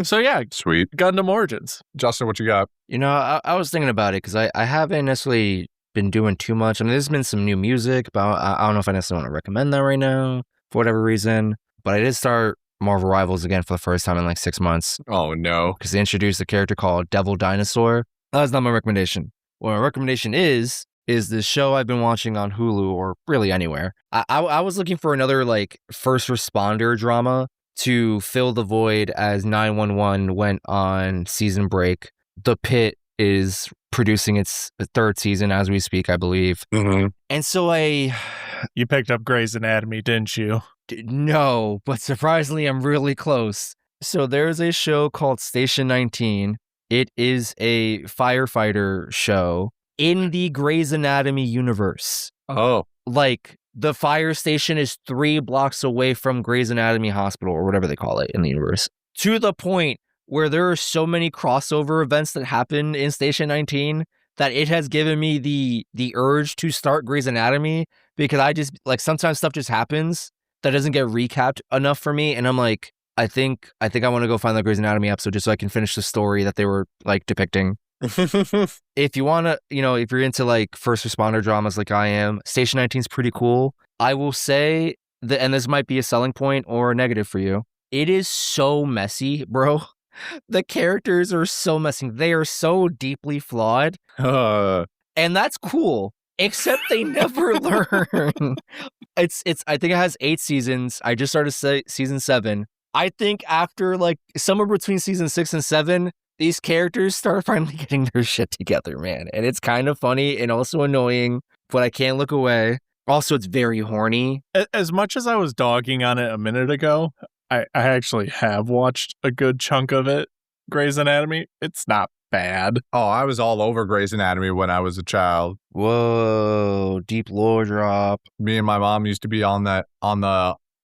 So yeah, Sweet. Gundam Origins. Justin, what you got? You know, I was thinking about it because I haven't necessarily been doing too much. I mean, there's been some new music, but I don't know if I necessarily want to recommend that right now for whatever reason. But I did start Marvel Rivals again for the first time in like 6 months Oh, no. because they introduced a character called Devil Dinosaur. That's not my recommendation. What my recommendation is this show I've been watching on Hulu or really anywhere. I was looking for another like first responder drama to fill the void as 911 went on season break. The Pit is producing its third season as we speak, I believe. Mm-hmm. And so You picked up Grey's Anatomy, didn't you? no, but surprisingly, I'm really close. So there's a show called Station 19. It is a firefighter show in the Grey's Anatomy universe. Oh. Like, the fire station is 3 blocks away from Grey's Anatomy Hospital, or whatever they call it in the universe. To the point where there are so many crossover events that happen in Station 19 that it has given me the urge to start Grey's Anatomy, because I just, like, sometimes stuff just happens that doesn't get recapped enough for me, and I'm like, I think I want to go find the Grey's Anatomy episode just so I can finish the story that they were, like, depicting. If you want to, you know, if you're into like first responder dramas like I am, Station 19 is pretty cool. I will say that, and this might be a selling point or a negative for you, it is so messy, bro. The characters are so messy. They are so deeply flawed. And that's cool, except they never learn. It's I think it has 8 seasons. I just started season 7. I think after like somewhere between season 6 and 7, these characters start finally getting their shit together, man. And it's kind of funny and also annoying, but I can't look away. Also, it's very horny. As much as I was dogging on it a minute ago, I actually have watched a good chunk of it. Grey's Anatomy, it's not bad. Oh, I was all over Grey's Anatomy when I was a child. Whoa, deep lore drop. Me and my mom used to be on the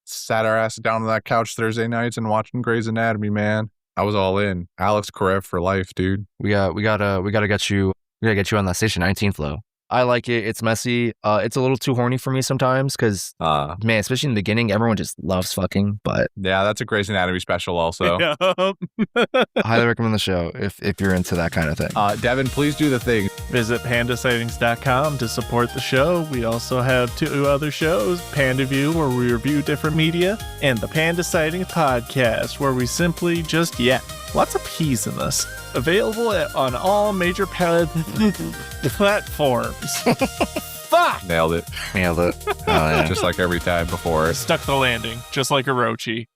sat our asses down on that couch Thursday nights and watching Grey's Anatomy, man. I was all in. Alex Karev for life, dude. We gotta get you on that Station 19 flow. I like it. It's messy. It's a little too horny for me sometimes because, man, especially in the beginning, everyone just loves fucking. But yeah, that's a Grey's Anatomy special also. I highly recommend the show if you're into that kind of thing. Devin, please do the thing. Visit pandasightings.com to support the show. We also have 2 other shows, Panda View, where we review different media, and the Panda Sightings Podcast, where we simply just yak. Lots of P's in this. Available on all major platforms. Fuck! Nailed it. Oh, yeah. Just like every time before. Stuck the landing, just like Orochi.